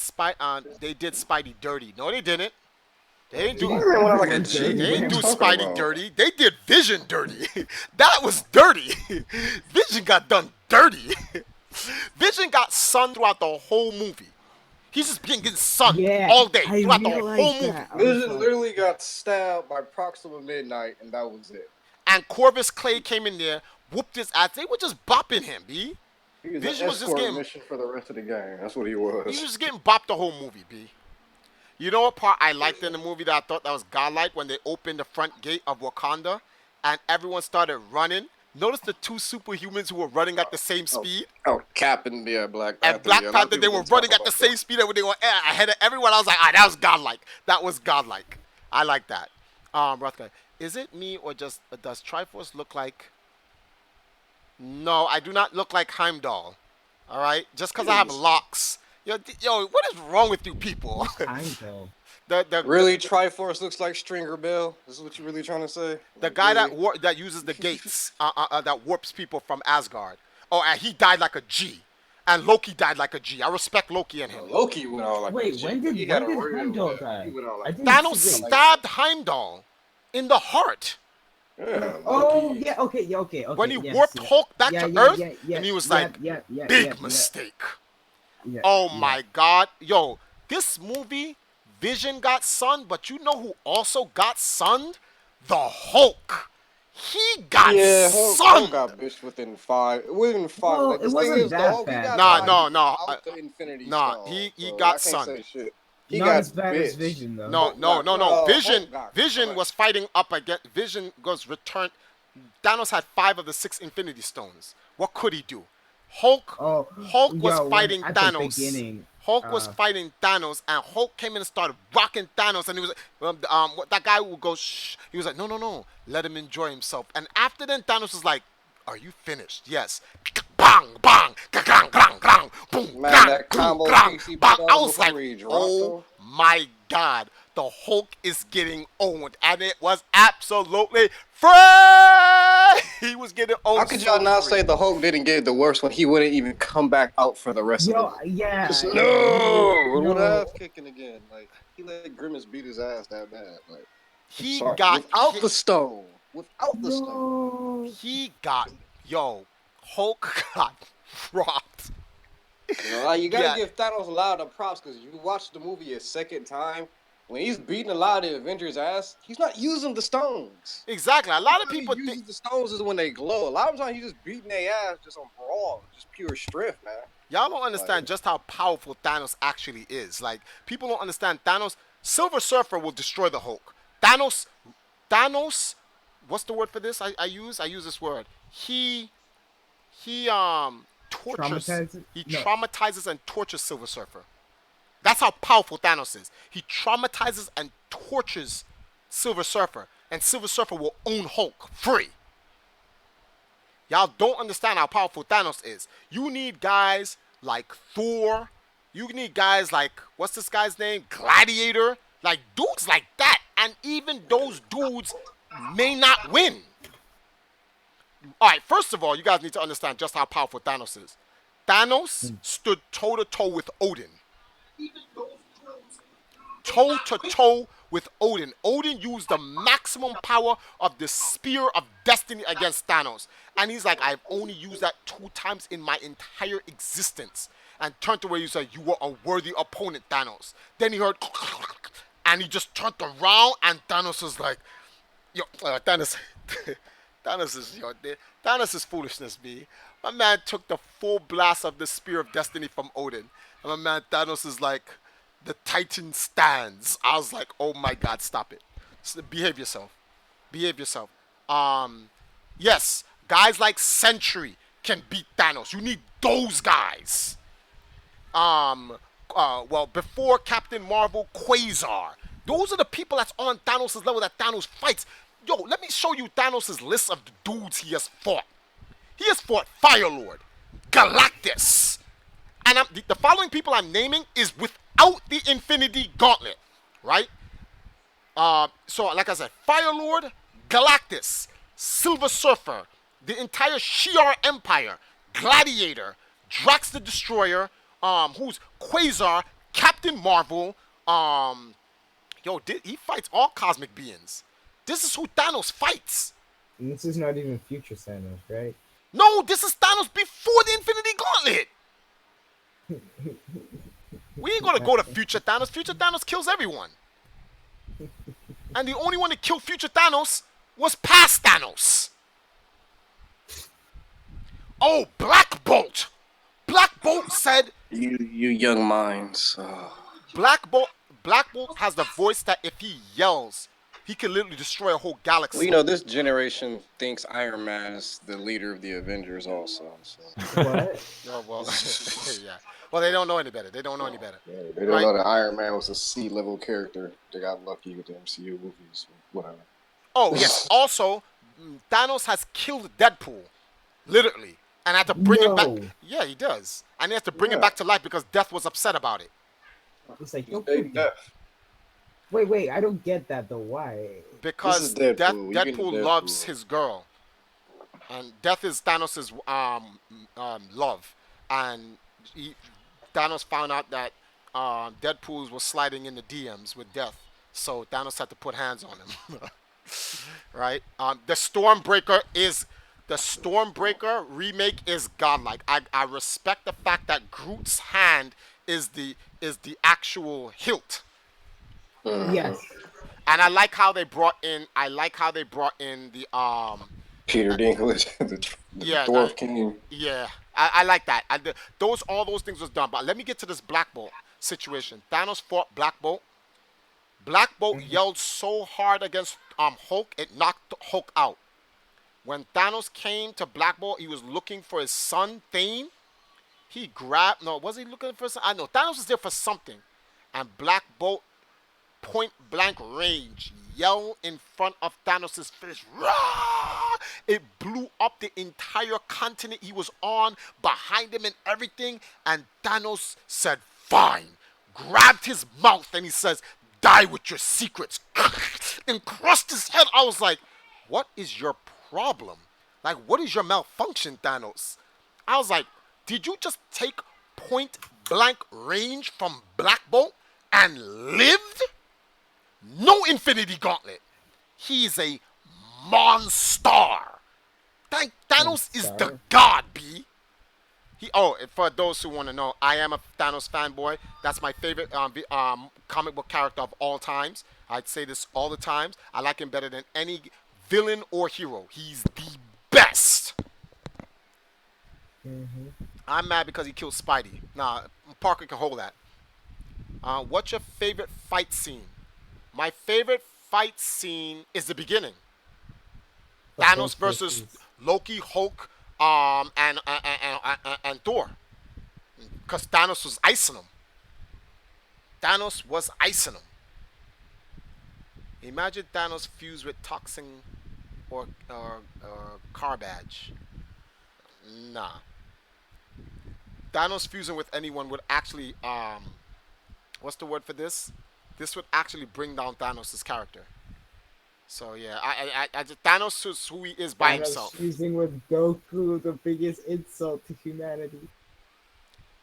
did Spidey dirty. No, they didn't. They didn't do Spider-Man went out like a Everyone G. dirty. they What are didn't you do talking Spidey about? dirty. They did Vision dirty. That was dirty. Vision got done dirty. Vision got sunned throughout the whole movie. He's just getting sunned Yeah, all day I throughout the realized whole movie. that. I was Vision like, literally got stabbed by Proxima Midnight, and that was it. And Corvus Clay came in there, whooped his ass. They were just bopping him, b. He was Vision an was just escort getting mission for the rest of the game. That's what he he was. was just getting bopped the whole movie, b. You know what part I liked in the movie that I thought that was godlike when they opened the front gate of Wakanda and everyone started running. Notice the two superhumans who were running at the same speed. Oh, Cap and Black Panther. And Black yeah, a lot of Panther, they people were didn't running talk at the about same speed and they were ahead of everyone. I was like, that was godlike. That was godlike. I like that. Rothko, is it me or just does Triforce look like? No, I do not look like Heimdall. All right, just because I have locks. Yo, what is wrong with you people? time though. the Really, Triforce looks like Stringer Bell. This is what you really trying to say? the Like, guy really? that uses the gates that warps people from Asgard. Oh, and he died like a G, and Loki died like a G. I respect Loki and him. Loki went all like a Wait, G. when did He had a real- Heimdall He die? went all I like, didn't Thanos see. Wait. stabbed Heimdall in the heart yeah, Oh Loki. yeah, okay, yeah, okay. when he yes, warped yeah. Hulk back Yeah, to yeah, Earth, yeah, yeah, and he was yeah, like, yeah, big mistake. yeah, Oh yeah. my God, yo, this movie, Vision got sunned, but you know who also got sunned? The Hulk. He got Yeah, Hulk sunned. got bitched within five. Within five. Well, like, it the thing wasn't is, the that Hulk, he bad. got Nah, died no, without the Infinity nah, Stone. he So got I can't sunned. say shit. He Not got as bad as bitched. Vision though. No, Hulk no, got- no, no. Vision, Hulk got Vision cut. was fighting up against. Vision was returned. Thanos had 5 of the 6 Infinity Stones. What could he do? Hulk Oh, Hulk was yo, when- fighting at the Thanos. beginning, Hulk was fighting Thanos, and Hulk came in and started rocking Thanos, and he was that guy would go shh. He was like, no, let him enjoy himself. And after then, Thanos was like, "Are you finished?" Yes. Bang, bang, gang, gang, gang, boom, Man, gang, that boom, combo gang, Casey bang. put I out was like, before he dropped oh him. my God, the Hulk is getting owned, and it was absolutely free. He was getting owned. How could y'all so not free. say the Hulk didn't get the worst when he wouldn't even come back out for the rest of the yo, movie? yeah, Just, yeah, no, with no. ass kicking again. Like he let Grimace beat his ass that bad. Like He sorry, got without hit- the stone. Without the stone. No. He got Hulk got dropped. You know, like you gotta Yeah, give Thanos a lot of props because you watch the movie a second time. When he's beating a lot of the Avengers' ass, he's not using the stones. exactly. A The lot of time he people think uses the stones is when they glow. A lot of times he's just beating their ass just on brawl, just pure strength, man. y'all don't Like, understand just how powerful Thanos actually is. Like people don't understand Thanos. Silver Surfer will destroy the Hulk. Thanos. What's the word for this? I use. I use this word. He tortures. Traumatized? He No. traumatizes and tortures Silver Surfer. That's how powerful Thanos is. He traumatizes and tortures Silver Surfer, and Silver Surfer will own Hulk free. Y'all don't understand how powerful Thanos is. You need guys like Thor. You need guys like, what's this guy's name? Gladiator. Like dudes like that. And even those dudes may not win. All right, first of all, you guys need to understand just how powerful Thanos is. Thanos stood toe to toe with Odin. Toe to toe with Odin. Odin used the maximum power of the Spear of Destiny against Thanos. And he's like, I've only used that 2 times in my entire existence. And turned to where he said, you were a worthy opponent, Thanos. Then he heard, and he just turned around, and Thanos was like, yo, Thanos, Thanos is foolishness, B. My man took the full blast of the Spear of Destiny from Odin. And my man Thanos is like, the Titan stands. I was like, oh my God, stop it. Behave yourself. Behave yourself. Yes, guys like Sentry can beat Thanos. You need those guys. Well, before Captain Marvel, Quasar. Those are the people that's on Thanos' level that Thanos fights. Yo, let me show you Thanos' list of the dudes he has fought. He has fought Firelord, Galactus, and the following people I'm naming is without the Infinity Gauntlet, right? So, like I said, Firelord, Galactus, Silver Surfer, the entire Shi'ar Empire, Gladiator, Drax the Destroyer, who's Quasar, Captain Marvel, he fights all cosmic beings. This is who Thanos fights. And this is not even future Thanos, right? No, this is Thanos before the Infinity Gauntlet. We ain't gonna go to future Thanos. Future Thanos kills everyone. And the only one to kill future Thanos was past Thanos. Oh, Black Bolt. Black Bolt said, you young minds. Black Bolt has the voice that if he yells, he can literally destroy a whole galaxy. Well, you know, this generation thinks Iron Man is the leader of the Avengers also. So. What? Oh, well, yeah. Well, they don't know any better. They don't know any better. Yeah, they don't know that Iron Man was a C-level character. They got lucky with the MCU movies, whatever. Oh, yes. Also, Thanos has killed Deadpool, literally, and had to bring him back. Yeah, he does. And he has to bring him back to life because Death was upset about it. It's like, don't kill me. Wait, I don't get that though. Why? Because Deadpool loves his girl. And Death is Thanos' love. And Thanos found out that Deadpool was sliding in the DMs with Death. So Thanos had to put hands on him. Right? The Stormbreaker remake is godlike. I respect the fact that Groot's hand is the actual hilt. Yes. And I like how they brought in the Peter Dinklage, the Dwarf King. Yeah, I like that. All those things was done. But let me get to this Black Bolt situation. Thanos fought Black Bolt. Black Bolt yelled so hard against Hulk, it knocked Hulk out. When Thanos came to Black Bolt, he was looking for his son, Thane. Was he looking for something? I know. Thanos was there for something. And Black Bolt, point blank range, yelled in front of Thanos' face. Rah! It blew up the entire continent he was on, behind him and everything. And Thanos said, fine. Grabbed his mouth and he says, die with your secrets. And crushed his head. I was like, what is your problem? Like, what is your malfunction, Thanos? I was like, did you just take point blank range from Black Bolt and lived? No Infinity Gauntlet. He's a monster. Thanos is the god, B. For those who want to know, I am a Thanos fanboy. That's my favorite comic book character of all times. I'd say this all the times. I like him better than any villain or hero. He's the best. I'm mad because he killed Spidey. Nah, Parker can hold that. What's your favorite fight scene? My favorite fight scene is the beginning. The Thanos Hulk versus versus Loki, Hulk, and Thor. Because Thanos was icing him. Thanos was icing him. Imagine Thanos fused with Toxin or Carbage. Nah. Thanos fusing with anyone would actually what's the word for this? This would actually bring down Thanos' character. So yeah, Thanos is who he is by Thanos himself. fusing with Goku, the biggest insult to humanity.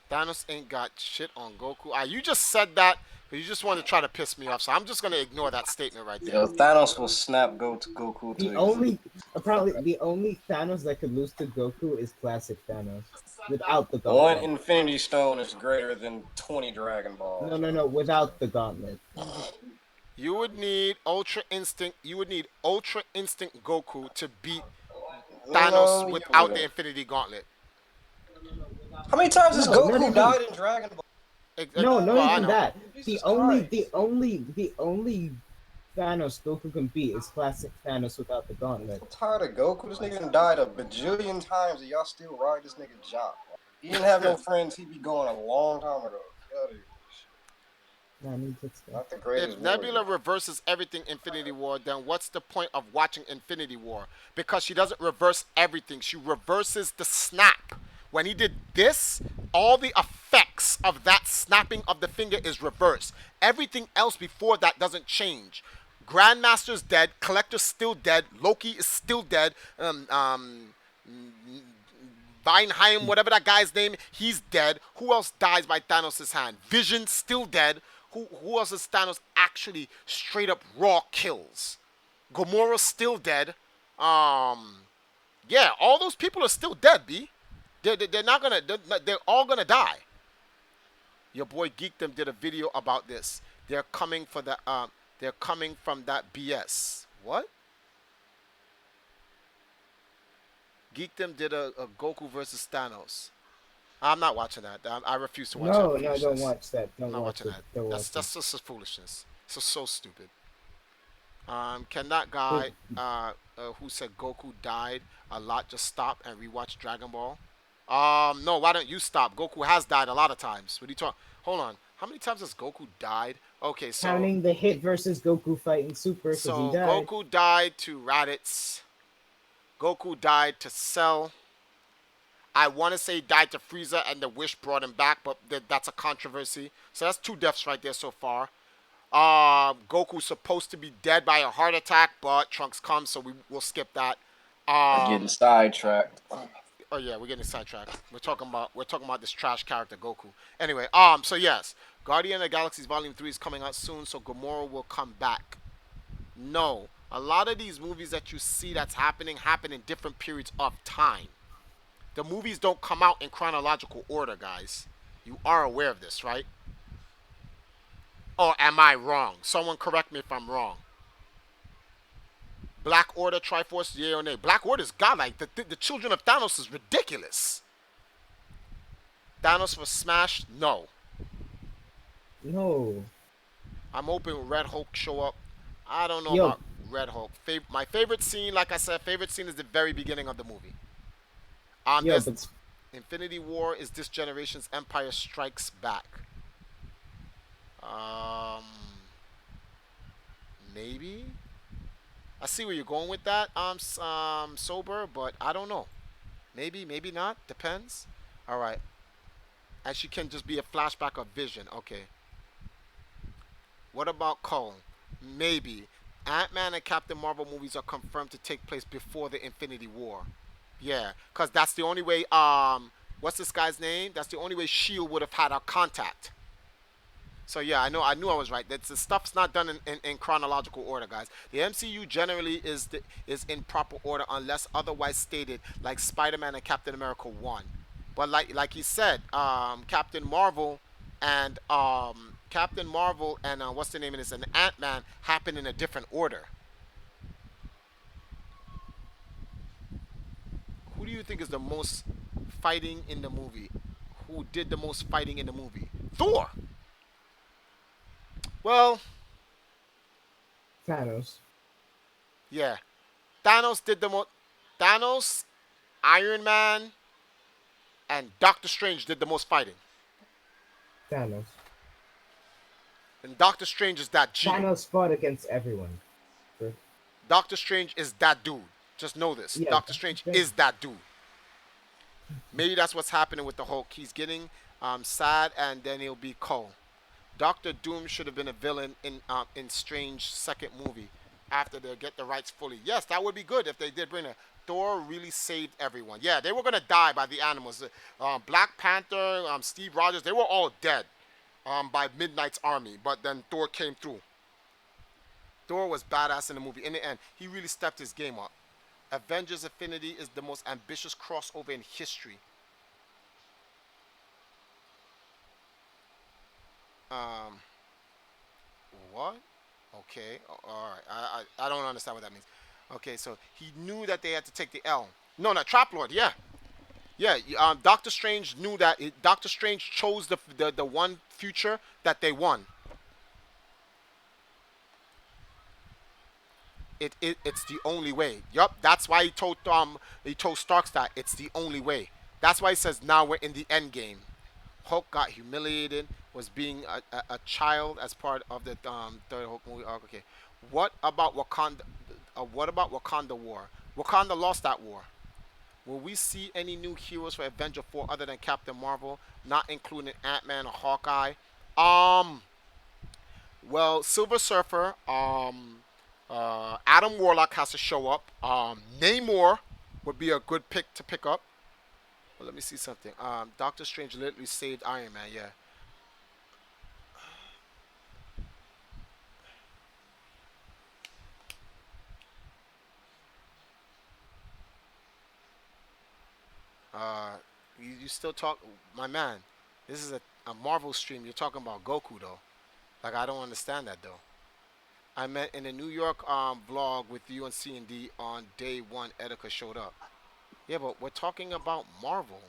Thanos ain't got shit on Goku. You just said that, but you just wanted to try to piss me off. So I'm just gonna ignore that statement right there. Yo, Thanos will snap Goku to The only, probably the only Thanos that could lose to Goku is classic Thanos, without the one gauntlet. Infinity Stone is greater than 20 Dragon Balls. No, without the gauntlet. You would need Ultra Instinct. You would need Ultra Instinct Goku to beat Thanos No, you without the wouldn't. Infinity Gauntlet. How many times has No, not Goku even. died in Dragon Ball? No, not Well, I even know. that. The Jesus only, Christ. the only Thanos Goku can beat is classic Thanos without the gauntlet. I'm tired of Goku. This nigga done died a bajillion times and y'all still ride this nigga jock. He didn't have no friends. He be going a long time ago. Get out of here. Nah, need to stop. Not the greatest If Nebula warrior. reverses everything Infinity War, then what's the point of watching Infinity War? Because she doesn't reverse everything. She reverses the snap. When he did this, all the effects of that snapping of the finger is reversed. Everything else before that doesn't change. Grandmaster's dead. Collector's still dead. Loki is still dead. Vineheim, whatever that guy's name, he's dead. Who else dies by Thanos' hand? Vision still dead. Who else is Thanos actually straight up raw kills? Gamora's still dead. Yeah, all those people are still dead, B. They're not gonna. They're all gonna die. Your boy Geekdom did a video about this. They're coming for the. They're coming from that BS. What? Geekdom did a Goku versus Thanos. I'm not watching that. I refuse to watch that. No, foolishness. don't watch that. I'm Don't not watch watching it. that. Don't That's watch it. just a foolishness. It's so stupid. Can that guy who said Goku died a lot just stop and rewatch Dragon Ball? No. Why don't you stop? Goku has died a lot of times. What are you talking? Hold on. How many times has Goku died? Okay, so Counting the hit versus Goku fighting Super, because so he died. Goku died to Raditz. Goku died to Cell. I want to say he died to Frieza and the Wish brought him back, but that's a controversy. So that's 2 deaths right there so far. Goku's supposed to be dead by a heart attack, but Trunks comes, so we'll skip that. Getting sidetracked. Oh yeah, we're getting sidetracked. We're talking about this trash character Goku. Anyway, so yes, Guardian of the Galaxies Volume 3 is coming out soon, so Gamora will come back. No, a lot of these movies that you see that's happening happen in different periods of time. The movies don't come out in chronological order, guys. You are aware of this, right? Or am I wrong? Someone correct me if I'm wrong. Black Order, Triforce, yay or nay? Black Order's godlike. The children of Thanos is ridiculous. Thanos was smashed? No. No. I'm hoping Red Hulk show up. I don't know Yo. about Red Hulk. My favorite scene, like I said, favorite scene is the very beginning of the movie. Yeah, There's but Infinity War is this generation's Empire Strikes Back. Maybe. I see where you're going with that. Sober, but I don't know. Maybe, maybe not. Depends. All right. And she can just be a flashback of Vision. Okay. What about Cole? Maybe. Ant-Man and Captain Marvel movies are confirmed to take place before the Infinity War. Yeah, because that's the only way, what's this guy's name? That's the only way S.H.I.E.L.D. would have had our contact. So yeah, I knew I was right. The stuff's not done in chronological order, guys. The MCU generally is in proper order unless otherwise stated, like Spider-Man and Captain America 1. But like he said, Captain Marvel and what's the name of this, and Ant Man happen in a different order. Who do you think is the most fighting in the movie? Who did the most fighting in the movie? Thor. Well, Thanos. yeah. Thanos did the most. Thanos, Iron Man, and Doctor Strange did the most fighting. Thanos. And Doctor Strange is that G. Thanos fought against everyone. For- Doctor Strange is that dude. Just know this. Yeah, Doctor Strange is that dude. Maybe that's what's happening with the Hulk. He's getting sad, and then he'll be cold. Doctor Doom should have been a villain in Strange's second movie after they get the rights fully. Yes, that would be good if they did bring it. Thor really saved everyone. Yeah, they were gonna die by the animals. Black Panther, Steve Rogers, they were all dead by Midnight's army. But then Thor came through. Thor was badass in the movie. In the end, he really stepped his game up. Avengers Infinity is the most ambitious crossover in history. Um, what? Okay, all right. I don't understand what that means. Okay, so he knew that they had to take the L. No, not Trap Lord. Yeah, yeah. Doctor Strange knew that. Doctor Strange chose the one future that they won. It's the only way. Yup, that's why he told Starks that it's the only way. That's why he says now we're in the end game. Hulk got humiliated, was being a child as part of the third Hulk movie arc. Okay, what about Wakanda? What about Wakanda War? Wakanda lost that war. Will we see any new heroes for Avenger 4 other than Captain Marvel, not including Ant Man or Hawkeye? Um, well, Silver Surfer, Adam Warlock has to show up. Namor would be a good pick to pick up. Well, let me see something. Doctor Strange literally saved Iron Man. Yeah. You still talk, my man. This is a Marvel stream. You're talking about Goku though. Like I don't understand that though. I meant in the New York vlog with you and C&D on day one. Etika showed up. Yeah, but we're talking about Marvel.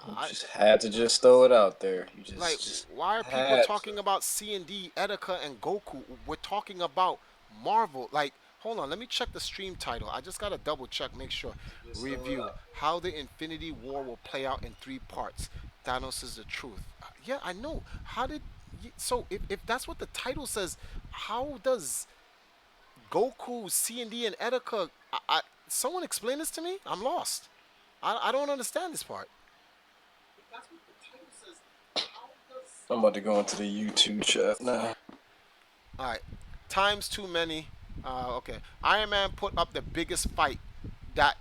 You just had to just throw it out there. You Like, just why are people had talking to. about C&D, Etika, and Goku? We're talking about Marvel. Like, hold on, let me check the stream title. I just gotta double check, make sure. Review how the Infinity War will play out in 3 parts. Thanos is the truth. Yeah, I know. How did? So if that's what the title says, how does Goku, C&D, and Etika? Someone explain this to me. I'm lost. I don't understand this part. I'm about to go into the YouTube chat now. All right, times too many. Okay, Iron Man put up the biggest fight. That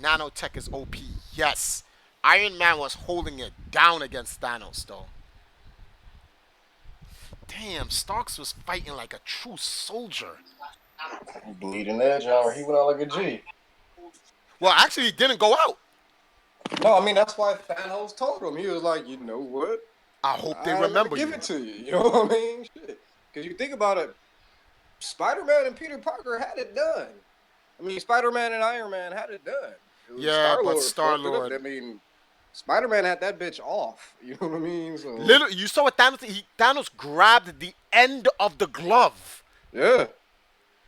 nanotech is OP. Yes, Iron Man was holding it down against Thanos though. Damn, Starks was fighting like a true soldier. Bleeding edge hour. He went out like a G. Well, actually, he didn't go out. No, I mean that's why Thanos told him. He was like, you know what? I hope they I'm gonna remember give you. it to you. You know what I mean? Shit. Because you think about it, Spider-Man and Peter Parker had it done. I mean, Spider-Man and Iron Man had it done. It was Yeah, but Star-Lord fucked it up. Star-Lord. I mean, Spider-Man had that bitch off. You know what I mean? So Literally, you saw what Thanos did? Thanos grabbed the end of the glove. yeah.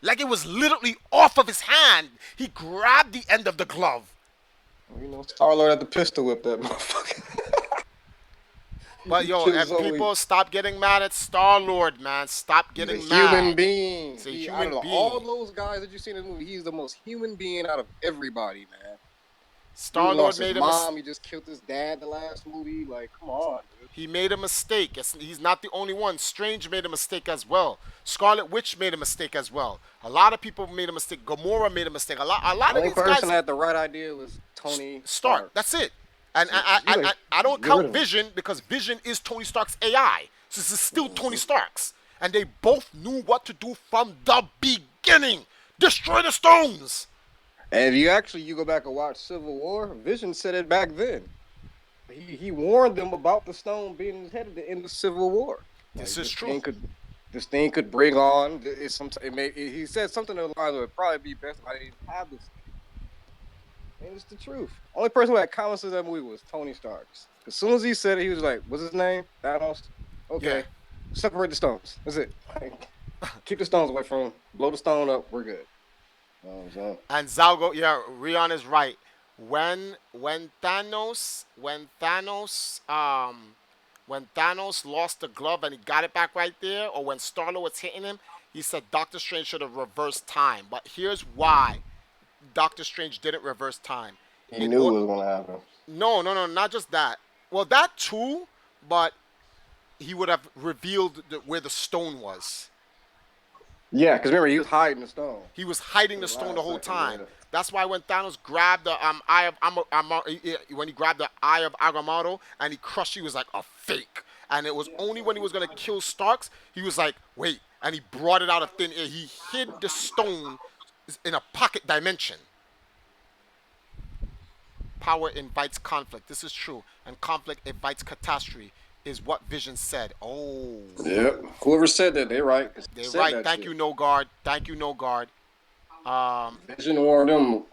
Like it was literally off of his hand. He grabbed the end of the glove. You know, Star-Lord had the pistol whip that motherfucker. But yo, and people stop getting mad at Star-Lord, man. Stop getting He's a mad. human being. He's a Out human of being. all those guys that you see in this movie, he's the most human being out of everybody, man. He Star-Lord lost his made mom. He just killed his dad the last movie. Like, come on, dude. he made a mistake. He's not the only one. Strange made a mistake as well. Scarlet Witch made a mistake as well. A lot of people made a mistake. Gamora made a mistake. A lot The of only these guys. person that had the right idea was Tony Stark. That's it. And So, I don't get rid count of him. Vision because Vision is Tony Stark's AI. So this is still Tony Stark's. And they both knew what to do from the beginning. Destroy the stones. And if you go back and watch Civil War, Vision said it back then. he warned them about the stone being headed in the Civil War. This Like is true. this thing could bring on. It's some. He said something along the lines of it'd probably be best if I didn't have this thing. And it's the truth. Only person who had comments to that movie was Tony Starks. As soon as he said it, he was like, "What's his name? Thanos." Yeah. Okay, separate the stones. That's it. Keep the stones away from him. Blow the stone up. We're good. So, And Zalgo, yeah, Rion is right. When Thanos lost the glove and he got it back right there, or when Starlo was hitting him, he said Doctor Strange should have reversed time. But here's why Doctor Strange didn't reverse time. he In knew or- what was gonna happen. no, no, no, not just that. Well, that too, but he would have revealed where the stone was. Yeah, because remember he was hiding the stone. He was hiding For the the stone last the whole second, time. yeah. That's why when Thanos grabbed the eye of when he grabbed the eye of Agamotto and he crushed, he was like a fake. And it was only when he was gonna kill Starks, he was like, wait, and he brought it out of thin air. He hid the stone in a pocket dimension. Power invites conflict. This is true, and conflict invites catastrophe. Is what Vision said. Oh, Yep. Whoever said that, they right. 'Cause he they're said right. that Thank shit. you, No Guard. Thank you, No Guard. Vision warned them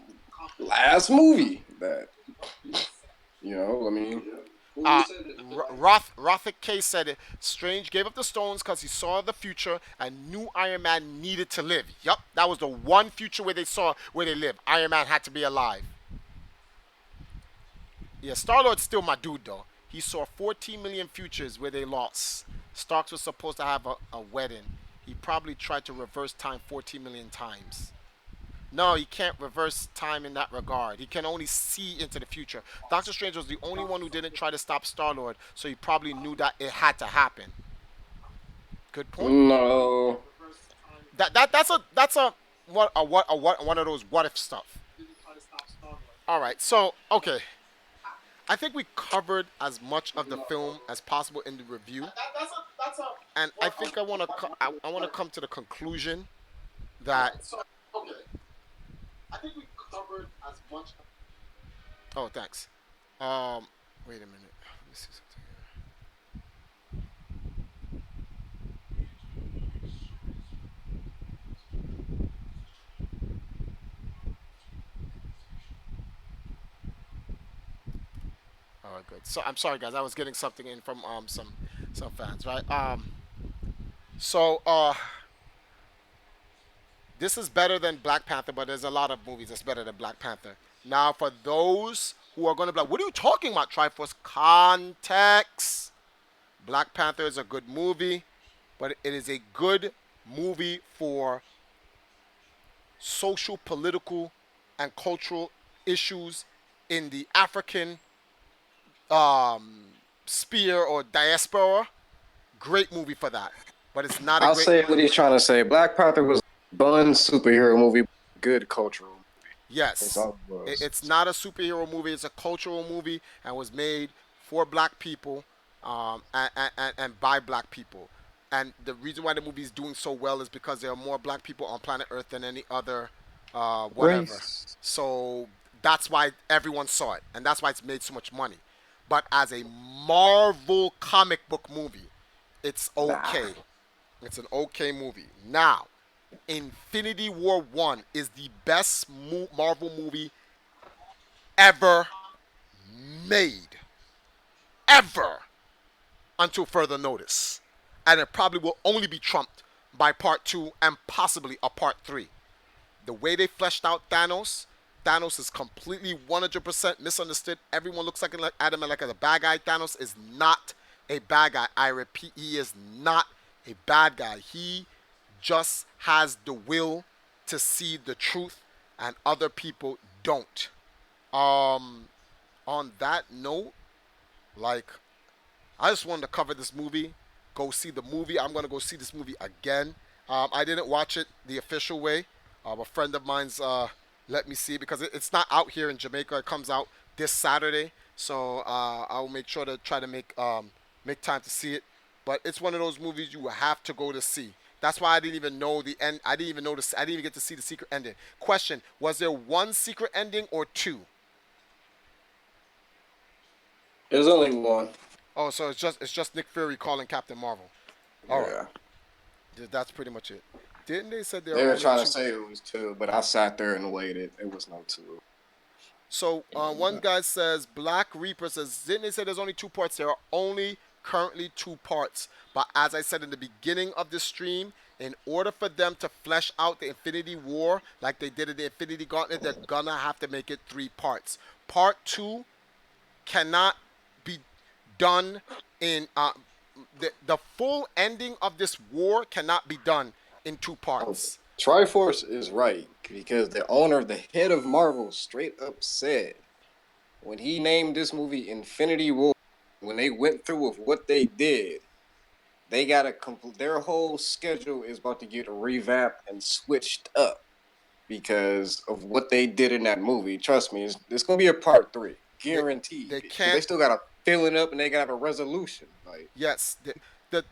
last movie that I mean. Uh, Rothick K said it. Strange gave up the stones because he saw the future and knew Iron Man needed to live. Yup, that was the one future where they saw where they live. Iron Man had to be alive. Yeah, Star Lord's still my dude though. He saw 14 million futures where they lost. Starks was supposed to have a wedding. He probably tried to reverse time 14 million times. No, he can't reverse time in that regard. He can only see into the future. Doctor Strange was the only one who didn't try to stop Star-Lord, so he probably knew that it had to happen. Good point. No. That's a what one of those what if stuff. All right, so okay, I think we covered as much of the film as possible in the review, and I think I want to come to the conclusion that. Oh, thanks. Wait a minute. Let me see something here. All right, good. So I'm sorry, guys. I was getting something in from some fans, right? So this is better than Black Panther, but there's a lot of movies that's better than Black Panther. Now, for those who are going to be like, "What are you talking about, Triforce?" Context. Black Panther is a good movie, but it is a good movie for social, political, and cultural issues in the African sphere or diaspora. Great movie for that, but it's not a I'll great. say what he's trying to say. Black Panther was a fun superhero movie, good cultural. That's Yes, all it was. it's not a superhero movie. It's a cultural movie and was made for black people, and by black people. And the reason why the movie is doing so well is because there are more black people on planet Earth than any other whatever. Race. So that's why everyone saw it, and that's why it's made so much money. But as a Marvel comic book movie, it's Nah. okay. It's an okay movie. Now, Infinity War 1 is the best Marvel movie ever made. Ever. Until further notice. And it probably will only be trumped by part 2 and possibly a part 3. The way they fleshed out Thanos is completely 100% misunderstood. Everyone looks at him like a bad guy. Thanos is not a bad guy. I repeat, he is not a bad guy. He just has the will to see the truth, and other people don't. On that note, like, I just wanted to cover this movie. Go see the movie. I'm gonna go see this movie again. I didn't watch it the official way. A friend of mine's let me see it because it's not out here in Jamaica. It comes out this Saturday, so I'll make sure to try to make time to see it. But it's one of those movies you have to go to see. That's why I didn't even know the end. I didn't even notice. I didn't even get to see the secret ending. Question: was there one secret ending or two? There's only one. Oh, so it's just Nick Fury calling Captain Marvel. All right, Yeah. that's pretty much it. Didn't they said there They are were only trying to two? say it was two, but I sat there and waited. It was no two. So one guy says Black Reaper says didn't they say there's only two parts? There are only currently two parts. But as I said in the beginning of the stream, in order for them to flesh out the Infinity War like they did in the Infinity Gauntlet, they're gonna have to make it three parts. Part two cannot be done in the full ending of this war cannot be done in two Oh, parts. Triforce is right because the owner, the head of Marvel, straight up said when he named this movie Infinity War, when they went through with what they did, they got a complete. Their whole schedule is about to get revamped and switched up because of what they did in that movie. Trust me, it's gonna be a part three, They, guaranteed. they Because they can't. still gotta fill it up and they gotta have a resolution. Like Yes,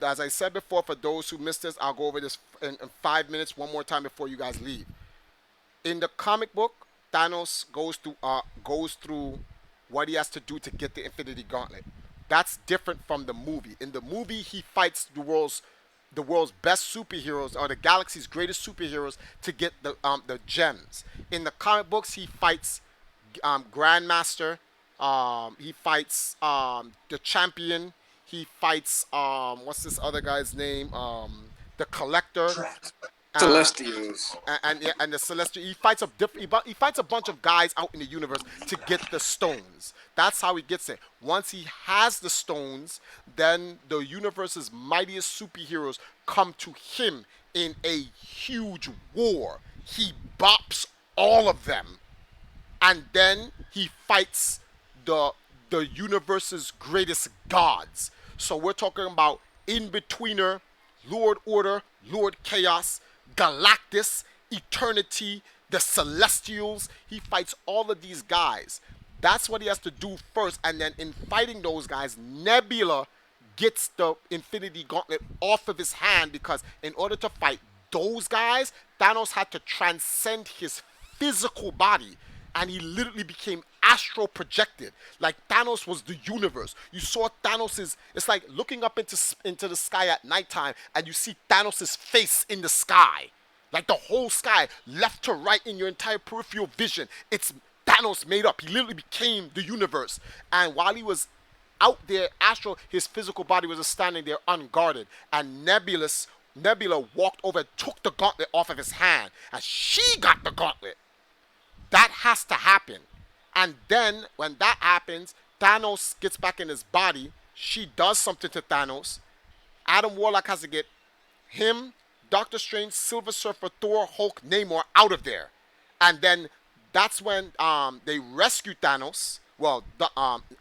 as I said before, for those who missed this, I'll go over this in 5 minutes one more time before you guys leave. In the comic book, Thanos goes through what he has to do to get the Infinity Gauntlet. That's different from the movie. In the movie, he fights the world's best superheroes or the galaxy's greatest superheroes to get the gems. In the comic books, he fights Grandmaster. He fights the champion. He fights what's this other guy's name? The Collector. Uh, Celestials. and the Celestial. He fights a he fights a bunch of guys out in the universe to get the stones. That's how he gets it. Once he has the stones, then the universe's mightiest superheroes come to him in a huge war. He bops all of them, and then he fights the the universe's greatest gods. So we're talking about in-betweener, Lord Order, Lord Chaos, Galactus, Eternity, the Celestials. He fights all of these guys. That's what he has to do first, and then in fighting those guys, Nebula gets the Infinity Gauntlet off of his hand because in order to fight those guys, Thanos had to transcend his physical body and he literally became astral projected. Like Thanos was the universe. You saw Thanos's. It's like looking up into the sky at nighttime and you see Thanos's face in the sky, like the whole sky, left to right in your entire peripheral vision. It's Thanos made up. He literally became the universe. And while he was out there astral, his physical body was just standing there unguarded. And Nebula walked over and took the gauntlet off of his hand. And she got the gauntlet. That has to happen. And then when that happens, Thanos gets back in his body. She does something to Thanos. Adam Warlock has to get him, Doctor Strange, Silver Surfer, Thor, Hulk, Namor out of there. And then that's when they rescue Thanos. Well,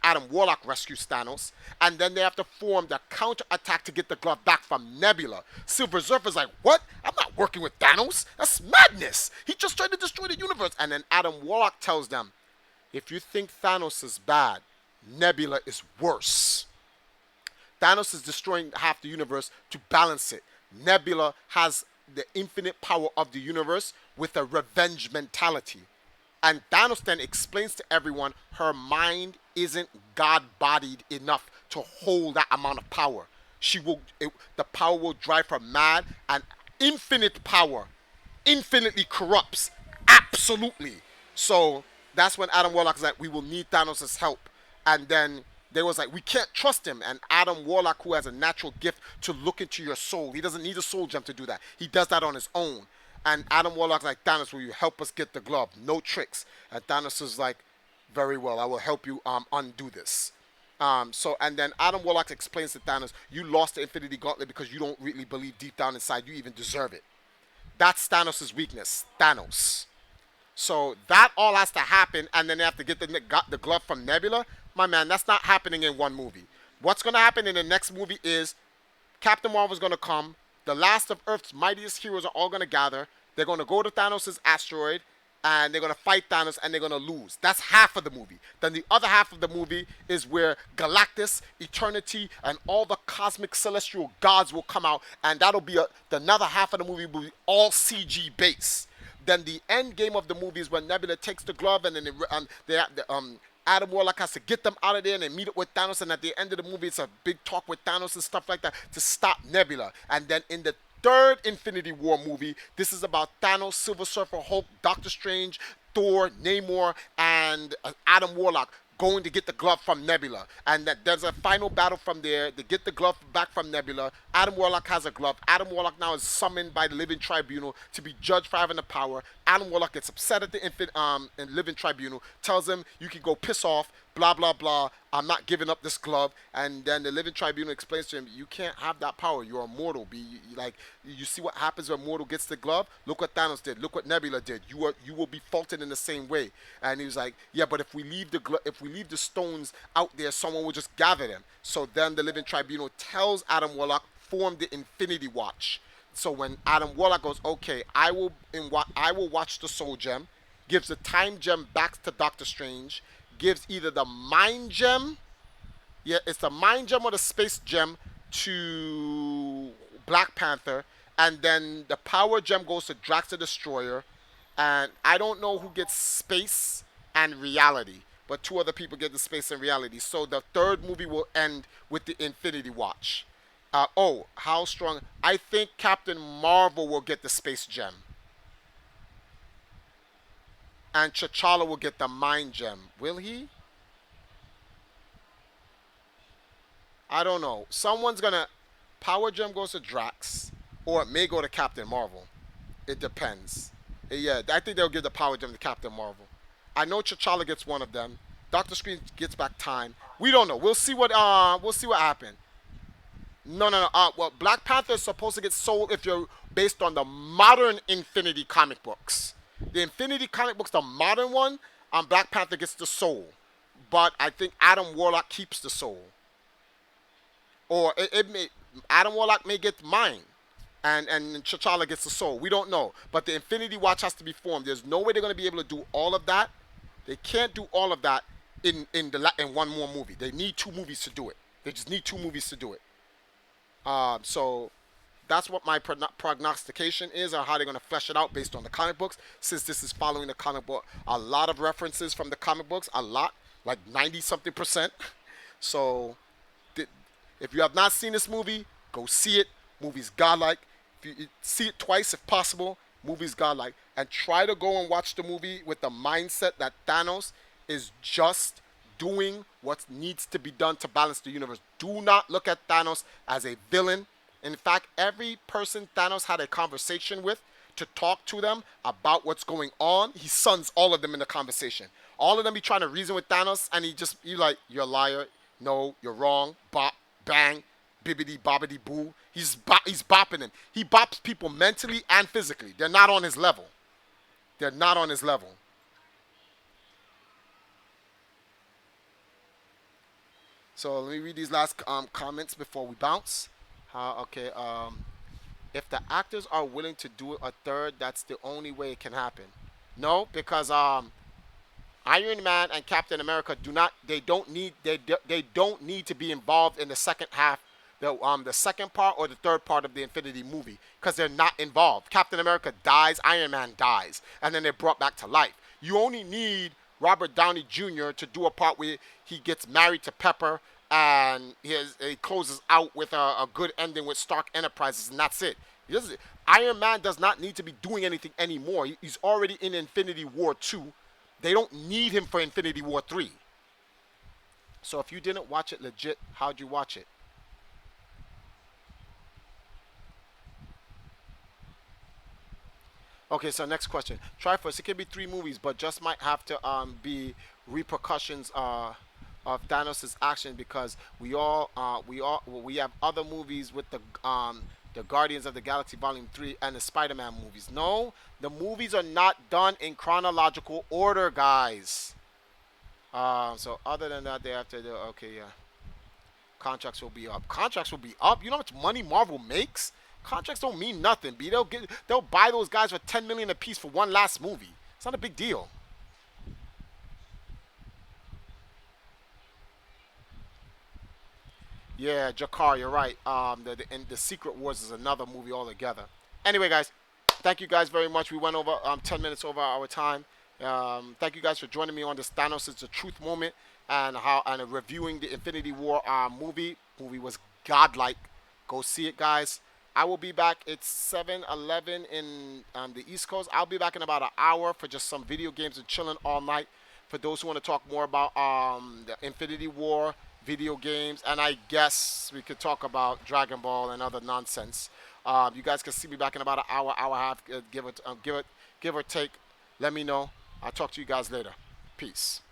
Adam Warlock rescues Thanos. And then they have to form the counter-attack to get the glove back from Nebula. Silver Surfer's like, what? I'm not working with Thanos. That's madness. He just tried to destroy the universe. And then Adam Warlock tells them, if you think Thanos is bad, Nebula is worse. Thanos is destroying half the universe to balance it. Nebula has the infinite power of the universe with a revenge mentality. And Thanos then explains to everyone her mind isn't God-bodied enough to hold that amount of power. The power will drive her mad, and infinite power infinitely corrupts. Absolutely. So that's when Adam Warlock's like, we will need Thanos' help. And then they was like, we can't trust him. And Adam Warlock, who has a natural gift to look into your soul, he doesn't need a soul gem to do that. He does that on his own. And Adam Warlock's like, Thanos, will you help us get the glove? No tricks. And Thanos is like, very well, I will help you undo this. And then Adam Warlock explains to Thanos, you lost the Infinity Gauntlet because you don't really believe deep down inside you even deserve it. That's Thanos' weakness. Thanos. So that all has to happen, and then they have to get the glove from Nebula. My man, that's not happening in one movie. What's going to happen in the next movie is Captain Marvel's going to come. The last of Earth's mightiest heroes are all going to gather. They're going to go to Thanos' asteroid, and they're going to fight Thanos, and they're going to lose. That's half of the movie. Then the other half of the movie is where Galactus, Eternity, and all the cosmic celestial gods will come out, and that'll be another half of the movie will be all CG based. Then the end game of the movie is when Nebula takes the glove, and then Adam Warlock has to get them out of there and they meet up with Thanos. And at the end of the movie, it's a big talk with Thanos and stuff like that to stop Nebula. And then in the third Infinity War movie, this is about Thanos, Silver Surfer, Hulk, Doctor Strange, Thor, Namor, and Adam Warlock going to get the glove from Nebula. And that there's a final battle from there. They get the glove back from Nebula. Adam Warlock has a glove. Adam Warlock now is summoned by the Living Tribunal to be judged for having the power. Adam Warlock gets upset at the Living Tribunal, tells him, you can go piss off, blah, blah, blah. I'm not giving up this glove. And then the Living Tribunal explains to him, you can't have that power. You're immortal. You see what happens when mortal gets the glove? Look what Thanos did. Look what Nebula did. You will be faulted in the same way. And he was like, yeah, but if we leave the stones out there, someone will just gather them. So then the Living Tribunal tells Adam Warlock, form the Infinity Watch. So when Adam Warlock goes, okay, I will watch the Soul Gem, gives the Time Gem back to Doctor Strange, gives either the Mind Gem, yeah, it's the Mind Gem or the Space Gem to Black Panther, and then the Power Gem goes to Drax the Destroyer, and I don't know who gets Space and Reality, but two other people get the Space and Reality. So the third movie will end with the Infinity Watch. How strong? I think Captain Marvel will get the Space Gem. And T'Challa will get the Mind Gem. Will he? I don't know. Someone's gonna... Power Gem goes to Drax. Or it may go to Captain Marvel. It depends. Yeah, I think they'll give the Power Gem to Captain Marvel. I know T'Challa gets one of them. Doctor Strange gets back time. We don't know. We'll see what happens. No. Well, Black Panther is supposed to get sold if you're based on the modern Infinity comic books. The Infinity comic books, the modern one, Black Panther gets the soul. But I think Adam Warlock keeps the soul. Or Adam Warlock may get mine. And T'Challa gets the soul. We don't know. But the Infinity Watch has to be formed. There's no way they're going to be able to do all of that. They can't do all of that in one more movie. They need 2 movies to do it. They just need 2 movies to do it. So that's what my prognostication is on how they're going to flesh it out based on the comic books. Since this is following the comic book, a lot of references from the comic books, a lot, like 90-something%. So if you have not seen this movie, go see it. Movie's godlike. If you see it twice if possible, movie's godlike. And try to go and watch the movie with the mindset that Thanos is just doing what needs to be done to balance the universe. Do not look at Thanos as a villain. In fact, every person Thanos had a conversation with to talk to them about what's going on, he suns all of them in the conversation. All of them be trying to reason with Thanos, and you're like, you're a liar. No, you're wrong. Bop, bang, bibbity, bobbity, boo. He's bopping them. He bops people mentally and physically. They're not on his level. They're not on his level. So let me read these last comments before we bounce. If the actors are willing to do a third, that's the only way it can happen. No, because Iron Man and Captain America don't need to be involved in the second half, the second part or the third part of the Infinity movie, because they're not involved. Captain America dies, Iron Man dies, and then they're brought back to life. You only need Robert Downey Jr. to do a part where he gets married to Pepper and he closes out with a good ending with Stark Enterprises, and that's it. Iron Man does not need to be doing anything anymore. He's already in Infinity War 2. They don't need him for Infinity War 3. So if you didn't watch it legit, how'd you watch it? Okay, so next question. Triforce, it can be 3 movies, but just might have to be repercussions of Thanos' action, because we have other movies with the Guardians of the Galaxy Volume 3 and the Spider-Man movies. No, the movies are not done in chronological order, guys. So other than that, they have to do, okay, yeah. Contracts will be up. Contracts will be up. You know how much money Marvel makes? Contracts don't mean nothing, B. They'll buy those guys for $10 million a piece for one last movie. It's not a big deal. Yeah, Jakar, you're right. The Secret Wars is another movie altogether. Anyway, guys, thank you guys very much. We went over 10 minutes over our time. Thank you guys for joining me on this Thanos is the Truth moment and reviewing the Infinity War movie. Movie was godlike. Go see it, guys. I will be back. It's 7:11 in the East Coast. I'll be back in about an hour for just some video games and chilling all night. For those who want to talk more about the Infinity War video games, and I guess we could talk about Dragon Ball and other nonsense. You guys can see me back in about an hour, hour and a half. Give or take. Let me know. I'll talk to you guys later. Peace.